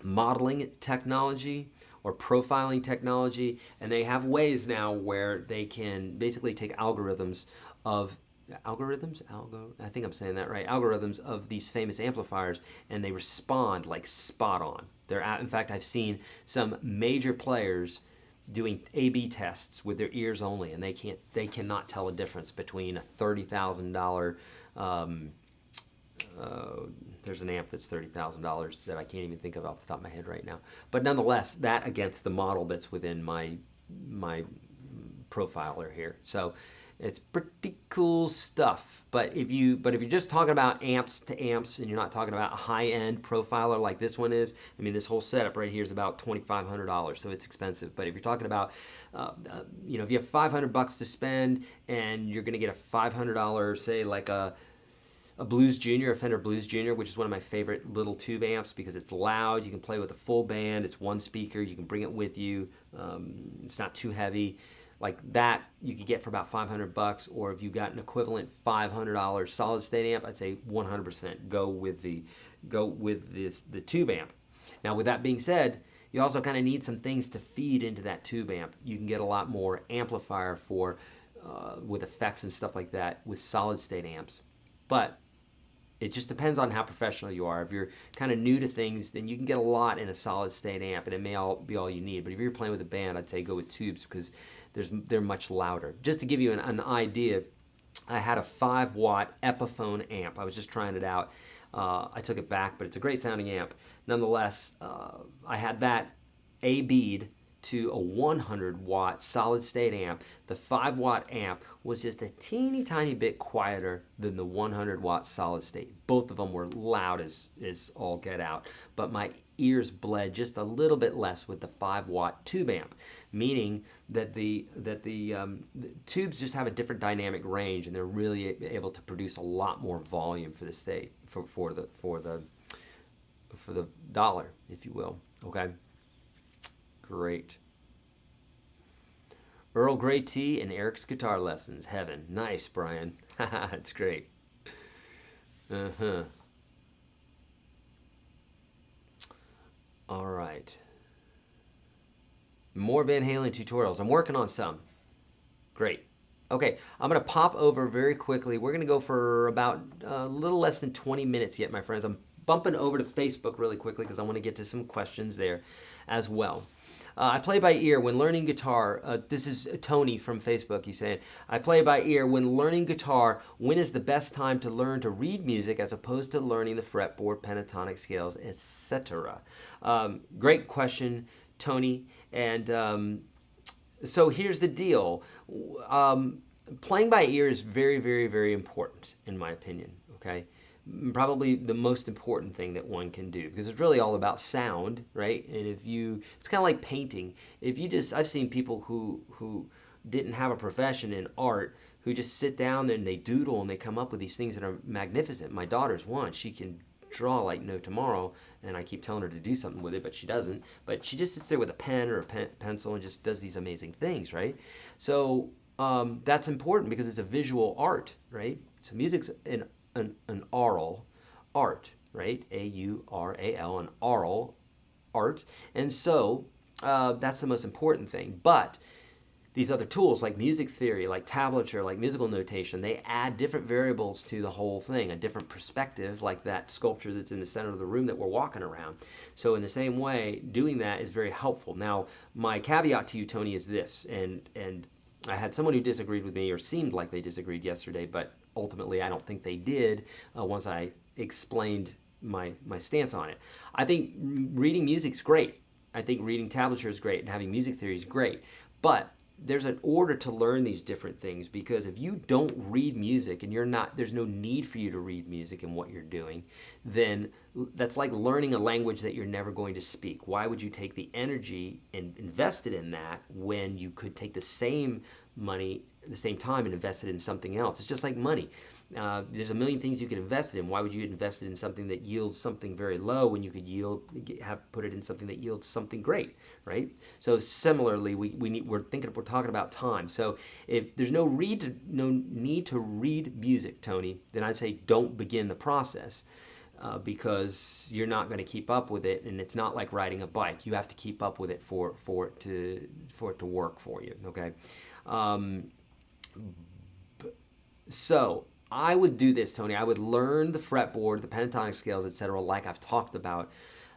modeling technology or profiling technology, and they have ways now where they can basically take algorithms of I think I'm saying that right, algorithms of these famous amplifiers, and they respond like spot on. In fact, I've seen some major players doing A/B tests with their ears only, and they cannot tell a difference between a $30,000 there's an amp that's $30,000 that I can't even think of off the top of my head right now. But nonetheless, that against the model that's within my profiler here. So it's pretty cool stuff. But if you're just talking about amps to amps and you're not talking about a high-end profiler like this one is, I mean, this whole setup right here is about $2,500, so it's expensive. But if you're talking about, if you have $500 to spend and you're going to get a $500, say like a Blues Junior, a Fender Blues Junior, which is one of my favorite little tube amps because it's loud, you can play with a full band, it's one speaker, you can bring it with you, it's not too heavy. Like that you could get for about $500, or if you got an equivalent $500 solid state amp, I'd say 100% go with the tube amp. Now with that being said, you also kind of need some things to feed into that tube amp. You can get a lot more amplifier with effects and stuff like that with solid state amps, but it just depends on how professional you are. If you're kind of new to things, then you can get a lot in a solid state amp, and it may be all you need. But if you're playing with a band, I'd say go with tubes because they're much louder. Just to give you an idea, I had a 5-watt Epiphone amp. I was just trying it out. I took it back, but it's a great sounding amp. Nonetheless, I had that A-B'd to a 100-watt solid state amp. The 5-watt amp was just a teeny tiny bit quieter than the 100-watt solid state. Both of them were loud as all get out, but my ears bled just a little bit less with the 5-watt tube amp, meaning that the tubes just have a different dynamic range, and they're really able to produce a lot more volume for the state for the dollar, if you will. Okay. Great. Earl Grey tea and Eric's guitar lessons. Heaven. Nice, Brian. That's great. All right. More Van Halen tutorials. I'm working on some. Great. Okay, I'm going to pop over very quickly. We're going to go for about a little less than 20 minutes yet, my friends. I'm bumping over to Facebook really quickly because I want to get to some questions there as well. I play by ear when learning guitar. This is Tony from Facebook. He's saying, I play by ear when learning guitar. When is the best time to learn to read music as opposed to learning the fretboard, pentatonic scales, etc.? Great question, Tony. And so here's the deal. Playing by ear is very, very, very important, in my opinion. Okay. Probably the most important thing that one can do, because it's really all about sound, right? And it's kind of like painting. I've seen people who didn't have a profession in art, who just sit down there and they doodle and they come up with these things that are magnificent. My daughter's one. She can draw like no tomorrow, and I keep telling her to do something with it, but she doesn't. But she just sits there with a pen or a pencil and just does these amazing things, right? So that's important because it's a visual art, right? So music's an aural art, right? A-U-R-A-L, an aural art. And so that's the most important thing. But these other tools like music theory, like tablature, like musical notation, they add different variables to the whole thing, a different perspective, like that sculpture that's in the center of the room that we're walking around. So in the same way, doing that is very helpful. Now, my caveat to you, Tony, is this, and I had someone who disagreed with me, or seemed like they disagreed yesterday, but ultimately I don't think they did once I explained my stance on it. I think reading music's great. I think reading tablature is great, and having music theory is great. But there's an order to learn these different things, because if you don't read music and there's no need for you to read music in what you're doing, then that's like learning a language that you're never going to speak. Why would you take the energy and invest it in that when you could take the same money, the same time, and invest it in something else. It's just like money. There's a million things you could invest it in. Why would you invest it in something that yields something very low when you could put it in something that yields something great, right? So similarly, we're talking about time. So if there's no need to read music, Tony, then I'd say don't begin the process. Because you're not going to keep up with it, and it's not like riding a bike. You have to keep up with it for it to work for you. Okay, so I would do this, Tony. I would learn the fretboard, the pentatonic scales, etc., like I've talked about.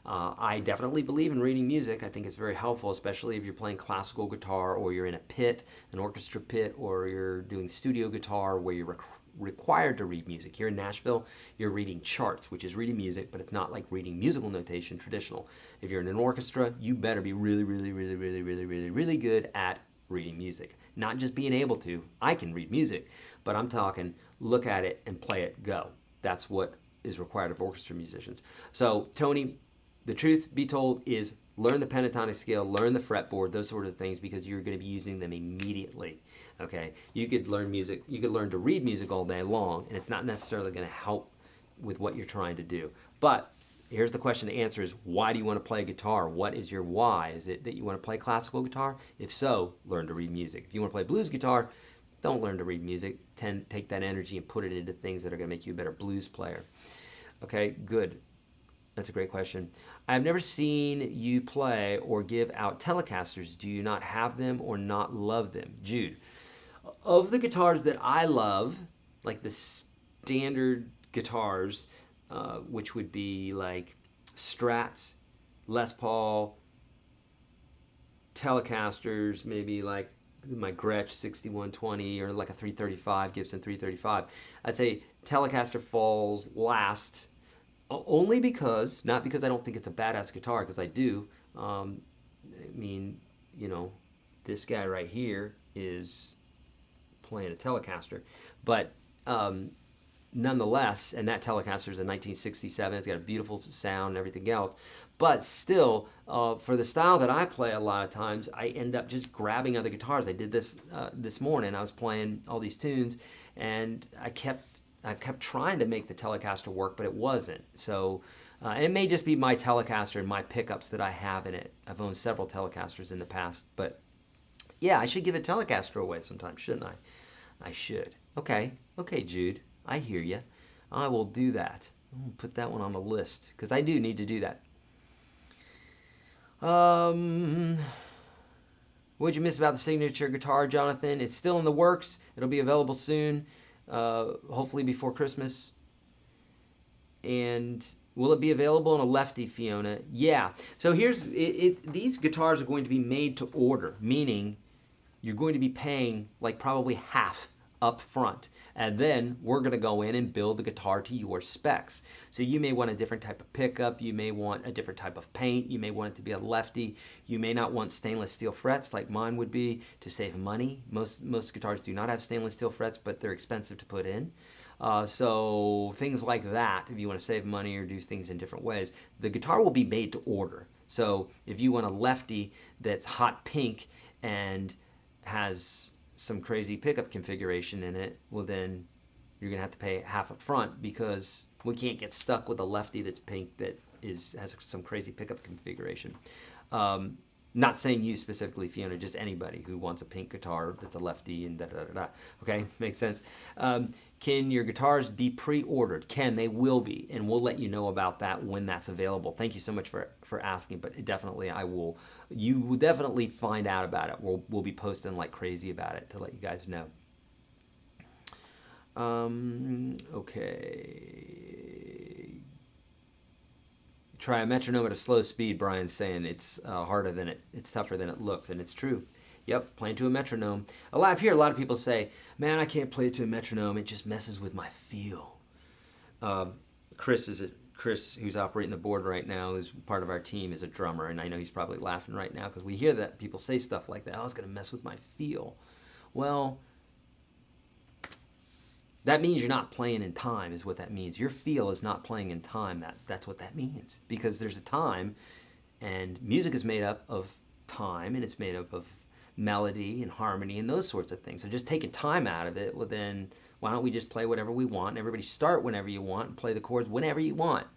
I definitely believe in reading music. I think it's very helpful, especially if you're playing classical guitar, or you're in a pit, an orchestra pit, or you're doing studio guitar where you're required to read music. Here in Nashville, you're reading charts, which is reading music, but it's not like reading musical notation traditional. If you're in an orchestra, you better be really, really, really, really, really, really, really good at reading music. Not just being able to. I can read music, but I'm talking look at it and play it, go. That's what is required of orchestra musicians. So, Tony, the truth be told is learn the pentatonic scale, learn the fretboard, those sort of things, because you're going to be using them immediately. Okay, you could learn music, you could learn to read music all day long, and it's not necessarily going to help with what you're trying to do. But here's the question to answer is, why do you want to play guitar? What is your why? Is it that you want to play classical guitar? If so, learn to read music. If you want to play blues guitar, don't learn to read music. Take that energy and put it into things that are going to make you a better blues player. Okay, good. That's a great question. I've never seen you play or give out Telecasters. Do you not have them or not love them? Jude. Of the guitars that I love, like the standard guitars, which would be like Strats, Les Paul, Telecasters, maybe like my Gretsch 6120 or like a 335, Gibson 335. I'd say Telecaster falls last, only because, not because I don't think it's a badass guitar, because I do. I mean, you know, this guy right here is playing a Telecaster, but nonetheless, and that Telecaster is a 1967. It's got a beautiful sound and everything else, but still, for the style that I play, a lot of times I end up just grabbing other guitars. I did this this morning. I was playing all these tunes, and I kept trying to make the Telecaster work, but it wasn't. So it may just be my Telecaster and my pickups that I have in it. I've owned several Telecasters in the past, but yeah, I should give a Telecaster away sometime, shouldn't I? I should. Okay, Jude, I hear you. I will do that. I'll put that one on the list, because I do need to do that. What'd you miss about the signature guitar, Jonathan? It's still in the works. It'll be available soon, hopefully before Christmas. And will it be available in a lefty, Fiona? Yeah. So here's these guitars are going to be made to order, meaning you're going to be paying like probably half up front, and then we're going to go in and build the guitar to your specs. So you may want a different type of pickup, you may want a different type of paint, you may want it to be a lefty, you may not want stainless steel frets like mine would be to save money. Most guitars do not have stainless steel frets, but they're expensive to put in. So things like that, if you want to save money or do things in different ways, the guitar will be made to order. So if you want a lefty that's hot pink and has some crazy pickup configuration in it, well then you're gonna have to pay half up front, because we can't get stuck with a lefty that's pink that has some crazy pickup configuration. Not saying you specifically, Fiona, just anybody who wants a pink guitar that's a lefty and da-da-da-da. Okay, makes sense. Can your guitars be pre-ordered? They will be, and we'll let you know about that when that's available. Thank you so much for asking, but definitely I will. You will definitely find out about it. We'll be posting like crazy about it to let you guys know. Okay. Try a metronome at a slow speed, Brian's saying. It's harder than it's tougher than it looks, and it's true. Yep, playing to a metronome. I hear a lot of people say, man, I can't play to a metronome. It just messes with my feel. Chris, who's operating the board right now, who's part of our team, is a drummer, and I know he's probably laughing right now because we hear that people say stuff like that. Oh, it's going to mess with my feel. Well, that means you're not playing in time, is what that means. Your feel is not playing in time. That's what that means. Because there's a time, and music is made up of time, and it's made up of melody and harmony and those sorts of things. So just taking time out of it, well then, why don't we just play whatever we want, and everybody start whenever you want and play the chords whenever you want.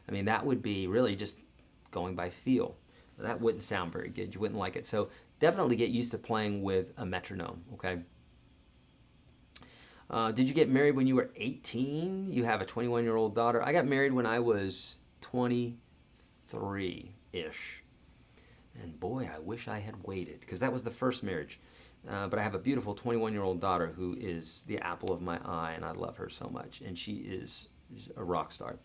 I mean, that would be really just going by feel. That wouldn't sound very good. You wouldn't like it. So definitely get used to playing with a metronome, okay? Did you get married when you were 18? You have a 21-year-old daughter. I got married when I was 23-ish. And boy, I wish I had waited, because that was the first marriage. But I have a beautiful 21-year-old daughter who is the apple of my eye, and I love her so much. And she is a rock star.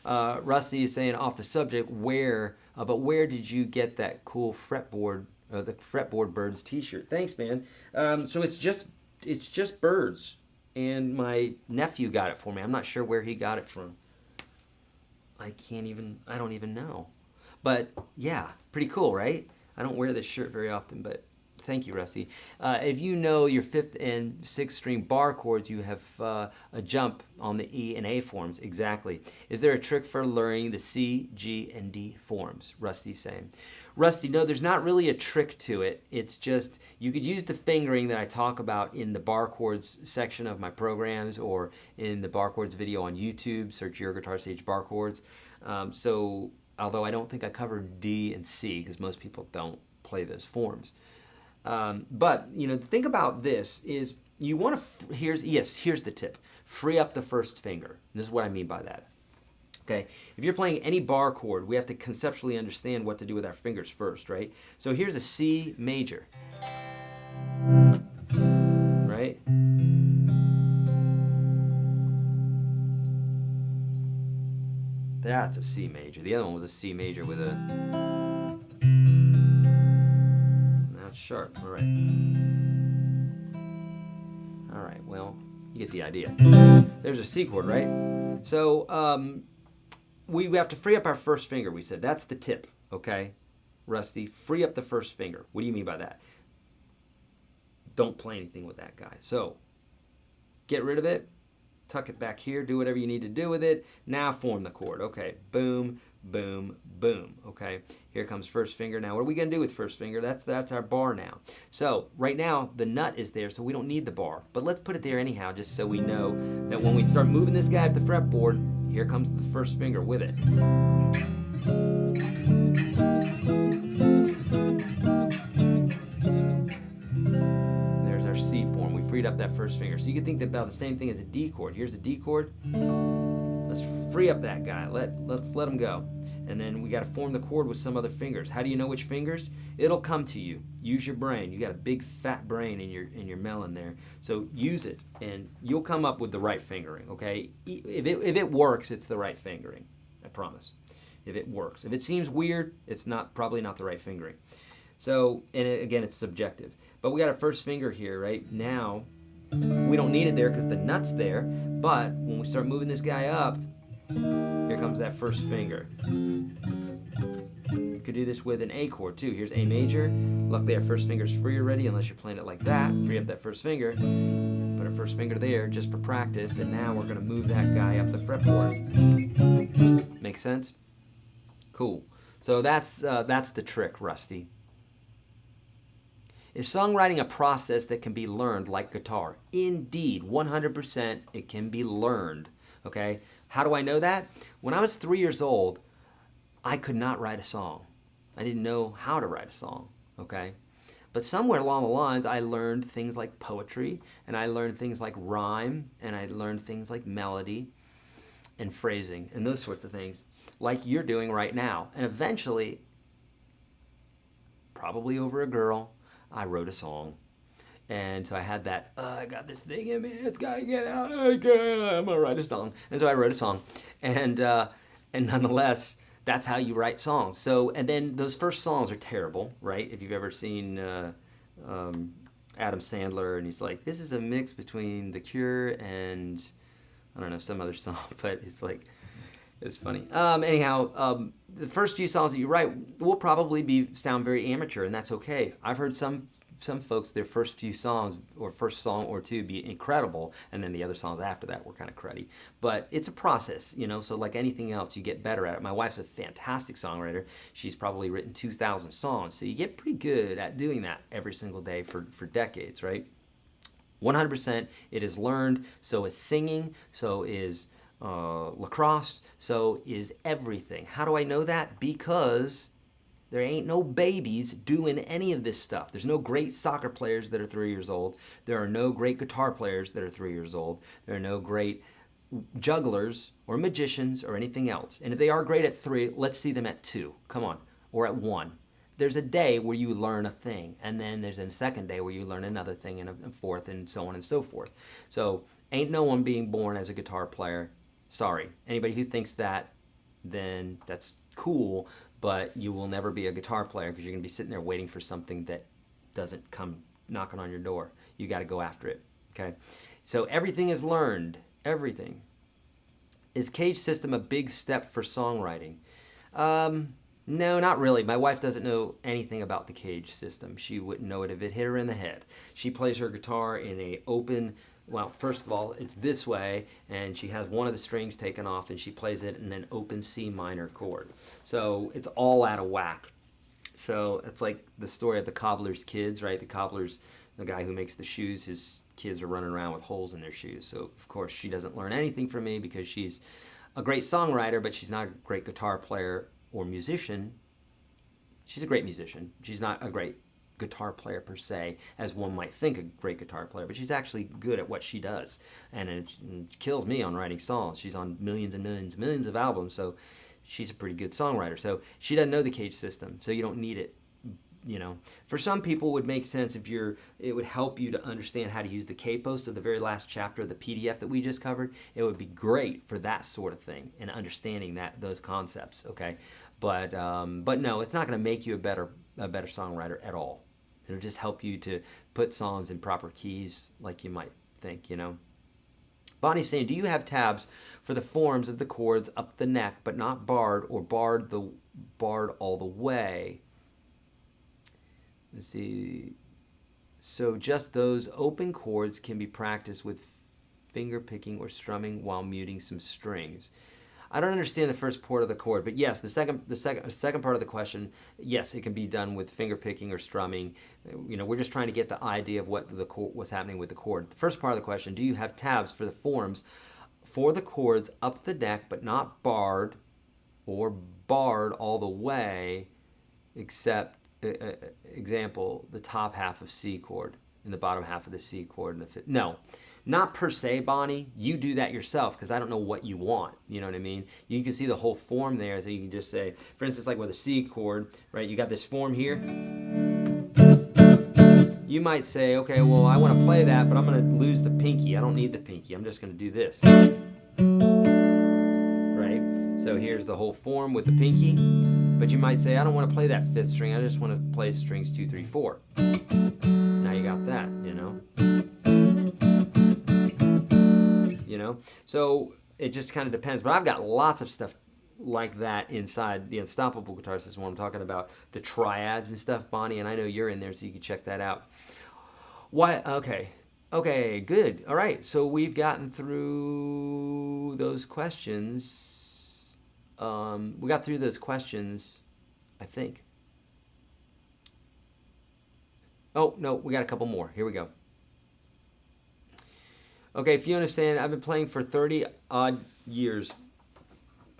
Rusty is saying, off the subject, but where did you get that cool fretboard, the fretboard birds T-shirt? Thanks, man. So it's just birds, and my nephew got it for me. I'm not sure where he got it from. I don't even know. But yeah, pretty cool, right? I don't wear this shirt very often, but thank you, Rusty. If you know your 5th and 6th string bar chords, you have a jump on the E and A forms. Exactly. Is there a trick for learning the C, G, and D forms? Rusty's saying. Rusty, no, there's not really a trick to it. It's just, you could use the fingering that I talk about in the bar chords section of my programs, or in the bar chords video on YouTube. Search YourGuitarSage bar chords. So, although I don't think I covered D and C, because most people don't play those forms. But, you know, the thing about this is you want to, here's the tip. Free up the first finger. This is what I mean by that. Okay, if you're playing any bar chord, we have to conceptually understand what to do with our fingers first, right? So here's a C major, right? That's a C major. The other one was a C major with a... Now it's sharp, all right. All right, well, you get the idea. There's a C chord, right? So, we have to free up our first finger, we said. That's the tip, okay? Rusty, free up the first finger. What do you mean by that? Don't play anything with that guy. So, get rid of it, tuck it back here, do whatever you need to do with it. Now form the chord. Okay, boom, boom, boom. Okay, here comes first finger. Now, what are we going to do with first finger? That's our bar now. So, right now, the nut is there, so we don't need the bar. But let's put it there anyhow, just so we know that when we start moving this guy up the fretboard, here comes the first finger with it. There's our C form. We freed up that first finger. So you can think about the same thing as a D chord. Here's a D chord. Let's free up that guy. Let's let him go. And then we got to form the chord with some other fingers. How do you know which fingers? It'll come to you. Use your brain. You got a big fat brain in your melon there. So use it, and you'll come up with the right fingering. Okay, if it works, it's the right fingering. I promise. If it works, if it seems weird, it's probably not the right fingering. So, and again, it's subjective. But we got our first finger here, right? Now we don't need it there because the nut's there. But when we start moving this guy up, here comes that first finger. You could do this with an A chord too. Here's A major. Luckily our first finger's free already, unless you're playing it like that. Free up that first finger. Put our first finger there just for practice, and now we're going to move that guy up the fretboard. Make sense? Cool. So that's the trick, Rusty. Is songwriting a process that can be learned like guitar? Indeed, 100% it can be learned. Okay? How do I know that? When I was 3 years old, I could not write a song. I didn't know how to write a song, okay? But somewhere along the lines, I learned things like poetry, and I learned things like rhyme, and I learned things like melody and phrasing and those sorts of things, like you're doing right now. And eventually, probably over a girl, I wrote a song. And so I had that, I got this thing in me, it's got to get out, I'm going to write a song. And so I wrote a song. And nonetheless, that's how you write songs. So, and then those first songs are terrible, right? If you've ever seen Adam Sandler, and he's like, this is a mix between The Cure and, I don't know, some other song, but it's like, it's funny. Anyhow, the first few songs that you write will probably sound very amateur, and that's okay. I've heard some some folks, their first few songs or first song or two be incredible, and then the other songs after that were kind of cruddy. But it's a process, you know, so like anything else, you get better at it. My wife's a fantastic songwriter. She's probably written 2,000 songs, so you get pretty good at doing that every single day for decades, right? 100% it is learned, so is singing, so is lacrosse, so is everything. How do I know that? Because there ain't no babies doing any of this stuff. There's no great soccer players that are 3 years old. There are no great guitar players that are 3 years old. There are no great jugglers or magicians or anything else. And if they are great at 3, let's see them at 2. Come on. Or at 1. There's a day where you learn a thing, and then there's a second day where you learn another thing, and a fourth, and so on and so forth. So ain't no one being born as a guitar player. Sorry. Anybody who thinks that, then that's cool, but you will never be a guitar player because you're going to be sitting there waiting for something that doesn't come knocking on your door. You got to go after it, okay? So everything is learned, everything. Is cage system a big step for songwriting? No, not really. My wife doesn't know anything about the cage system. She wouldn't know it if it hit her in the head. She plays her guitar in a open, well, first of all, it's this way, and she has one of the strings taken off, and she plays it in an open C minor chord. So it's all out of whack. So it's like the story of the cobbler's kids, right? The cobbler's the guy who makes the shoes. His kids are running around with holes in their shoes. So, of course, she doesn't learn anything from me because she's a great songwriter, but she's not a great guitar player or musician. She's a great musician. She's not a great guitar player per se, as one might think a great guitar player, but she's actually good at what she does. And it kills me on writing songs. She's on millions and millions and millions of albums, so she's a pretty good songwriter. So she doesn't know the cage system, so you don't need it. You know, for some people it would make sense if it would help you to understand how to use the Capo, so the very last chapter of the PDF that we just covered. It would be great for that sort of thing and understanding those concepts, okay? But no, it's not going to make you a better songwriter at all. It'll just help you to put songs in proper keys like you might think, you know. Bonnie's saying, do you have tabs for the forms of the chords up the neck but not barred or barred all the way? Let's see. So just those open chords can be practiced with finger picking or strumming while muting some strings. I don't understand the first part of the chord, but yes, the second part of the question, yes, it can be done with finger picking or strumming. You know, we're just trying to get the idea of what's happening with the chord. The first part of the question, do you have tabs for the forms for the chords up the neck but not barred or barred all the way, except example, the top half of C chord and the bottom half of the C chord and the fifth? No. Not per se, Bonnie. You do that yourself because I don't know what you want. You know what I mean? You can see the whole form there, so you can just say, for instance, like with a C chord, right? You got this form here. You might say, okay, well, I want to play that, but I'm going to lose the pinky. I don't need the pinky. I'm just going to do this. Right? So here's the whole form with the pinky. But you might say, I don't want to play that fifth string. I just want to play strings 2, 3, 4. Now you got that, you know? You know, so it just kind of depends. But I've got lots of stuff like that inside the Unstoppable Guitar System when I'm talking about the triads and stuff, Bonnie, and I know you're in there, so you can check that out. Why? Okay, good. All right, so we've gotten through those questions. We got through those questions, I think. Oh, no, we got a couple more. Here we go. Okay, Fiona's saying, I've been playing for 30-odd years.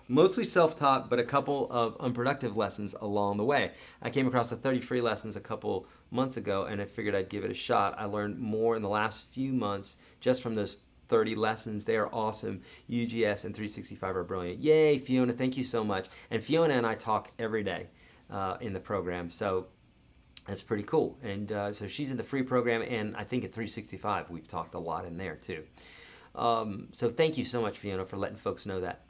Mostly self-taught, but a couple of unproductive lessons along the way. I came across the 30 free lessons a couple months ago, and I figured I'd give it a shot. I learned more in the last few months just from those 30 lessons. They are awesome. UGS and 365 are brilliant. Yay, Fiona, thank you so much. And Fiona and I talk every day in the program, so that's pretty cool. And so she's in the free program, and I think at 365 we've talked a lot in there too. So thank you so much, Fiona, for letting folks know that.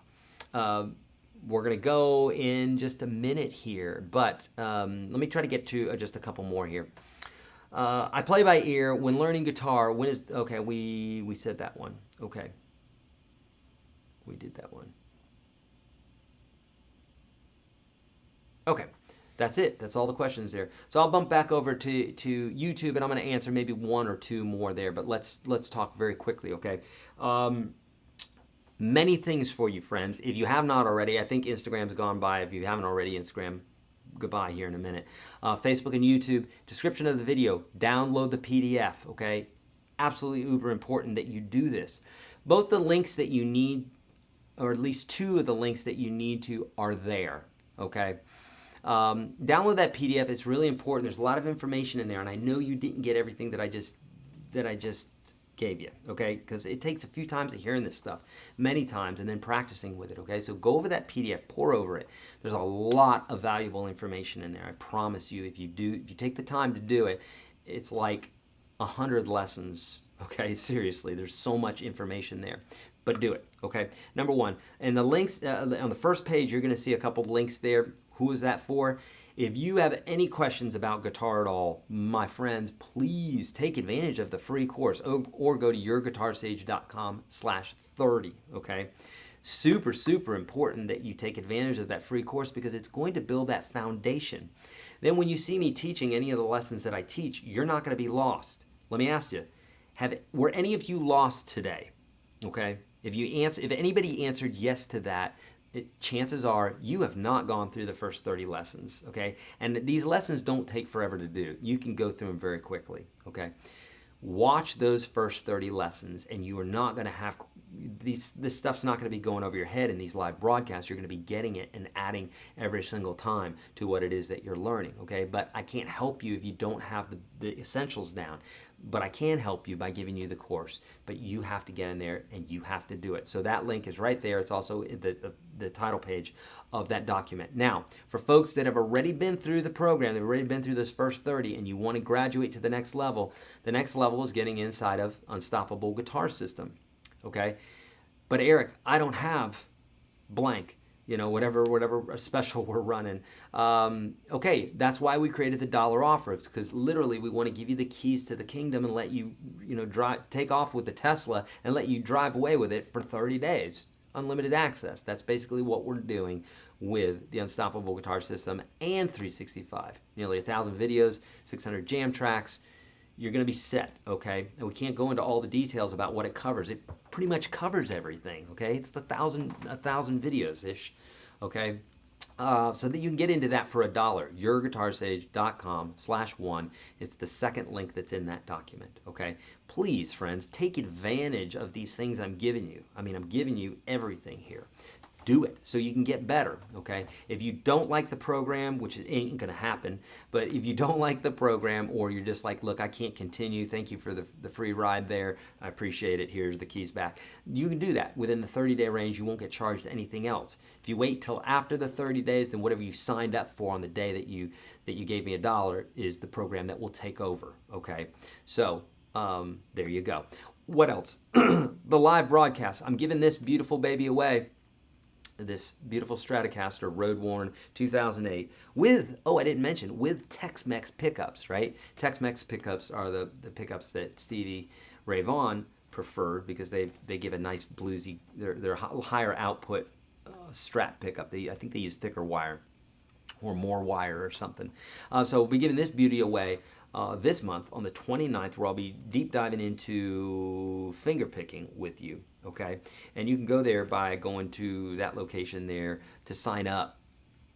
We're going to go in just a minute here, but let me try to get to just a couple more here. I play by ear when learning guitar. Okay, we said that one. Okay. We did that one. Okay. That's it. That's all the questions there. So I'll bump back over to YouTube, and I'm going to answer maybe one or two more there. But let's talk very quickly, okay? Many things for you, friends. If you have not already, I think Instagram's gone by. If you haven't already, Instagram, goodbye here in a minute. Facebook and YouTube, description of the video, download the PDF, okay? Absolutely uber important that you do this. Both the links that you need, or at least two of the links that you need to, are there, okay? Download that PDF. It's really important. There's a lot of information in there, and I know you didn't get everything that I just gave you, okay? Because it takes a few times of hearing this stuff, many times, and then practicing with it, okay? So go over that PDF, pour over it. There's a lot of valuable information in there. I promise you, if you take the time to do it, it's like 100 lessons, okay? Seriously, there's so much information there. But do it, okay? Number one, and the links, on the first page, you're gonna see a couple of links there. Who is that for? If you have any questions about guitar at all, my friends, please take advantage of the free course, or go to YourGuitarSage.com/30, okay? Super, super important that you take advantage of that free course, because it's going to build that foundation. Then when you see me teaching any of the lessons that I teach, you're not gonna be lost. Let me ask you, were any of you lost today? Okay? If anybody answered yes to that, chances are you have not gone through the first 30 lessons, okay? And these lessons don't take forever to do. You can go through them very quickly, okay? Watch those first 30 lessons, and you are not going to have this stuff's not going to be going over your head in these live broadcasts. You're going to be getting it and adding every single time to what it is that you're learning, okay? But I can't help you if you don't have the essentials down. But I can help you by giving you the course. But you have to get in there, and you have to do it. So that link is right there. It's also the title page of that document. Now, for folks that have already been through the program, they've already been through this first 30, and you want to graduate to the next level is getting inside of Unstoppable Guitar System, okay? But Eric, I don't have blank, whatever special we're running. Okay, that's why we created the dollar offer, because literally we want to give you the keys to the kingdom and let you, take off with the Tesla and let you drive away with it for 30 days. Unlimited access. That's basically what we're doing with the Unstoppable Guitar System and 365. Nearly 1,000 videos, 600 jam tracks. You're going to be set, okay? And we can't go into all the details about what it covers. It pretty much covers everything, okay? It's the 1,000 videos-ish, okay? So that you can get into that for $1. YourGuitarSage.com/1. It's the second link that's in that document, okay? Please, friends, take advantage of these things I'm giving you. I mean, I'm giving you everything here. Do it so you can get better, okay? If you don't like the program, which ain't gonna happen, but if you don't like the program, or you're just like, look, I can't continue, thank you for the free ride there, I appreciate it, here's the keys back. You can do that within the 30-day range. You won't get charged anything else. If you wait till after the 30 days, then whatever you signed up for on the day that you gave me $1 is the program that will take over, okay? So there you go. What else? The live broadcast. I'm giving this beautiful baby away. This beautiful Stratocaster Road Worn 2008 with, I didn't mention, with Tex-Mex pickups, right? Tex-Mex pickups are the pickups that Stevie Ray Vaughan preferred, because they give a nice bluesy, they're higher output Strat pickup. I think they use thicker wire or more wire or something. So we'll be giving this beauty away this month on the 29th, where I'll be deep diving into finger picking with you, okay? And you can go there by going to that location there to sign up,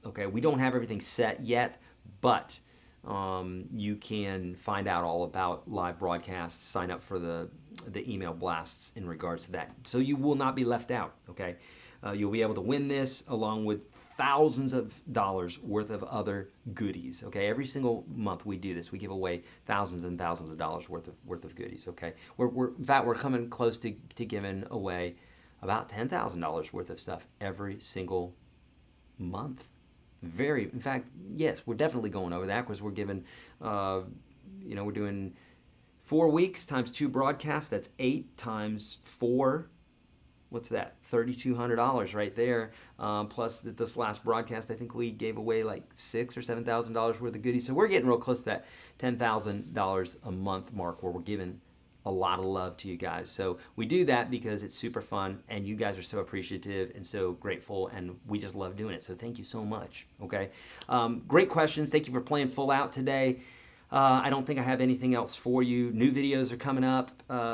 okay? We don't have everything set yet, but you can find out all about live broadcasts, sign up for the email blasts in regards to that. So you will not be left out, okay? You'll be able to win this along with thousands of dollars worth of other goodies, okay? Every single month we do this. We give away thousands and thousands of dollars worth of goodies, okay? In fact, we're coming close to giving away about $10,000 worth of stuff every single month. In fact, yes, we're definitely going over that, because we're giving, we're doing 4 weeks times 2 broadcasts. That's 8 times 4. What's that? $3,200 right there. Plus this last broadcast, I think we gave away like $6,000 or $7,000 worth of goodies. So we're getting real close to that $10,000 a month mark, where we're giving a lot of love to you guys. So we do that because it's super fun and you guys are so appreciative and so grateful, and we just love doing it. So thank you so much. Okay. Great questions. Thank you for playing full out today. I don't think I have anything else for you. New videos are coming up.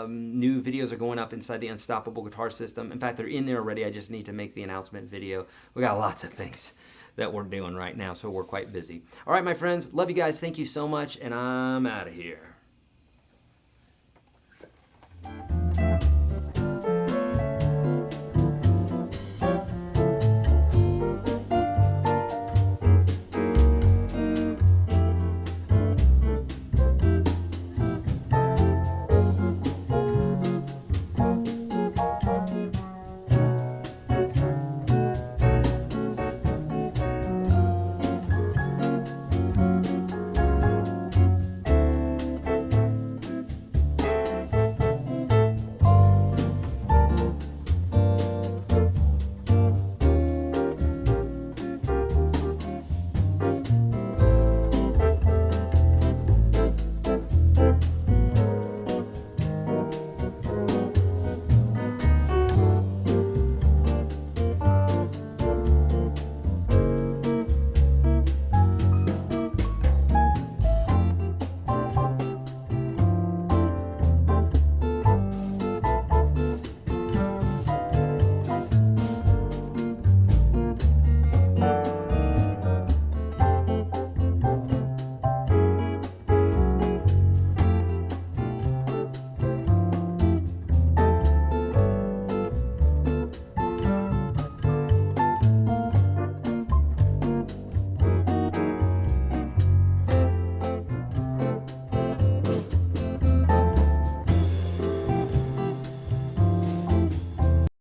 New videos are going up inside the Unstoppable Guitar System. In fact, they're in there already. I just need to make the announcement video. We got lots of things that we're doing right now, so we're quite busy. All right, my friends, love you guys. Thank you so much, and I'm out of here.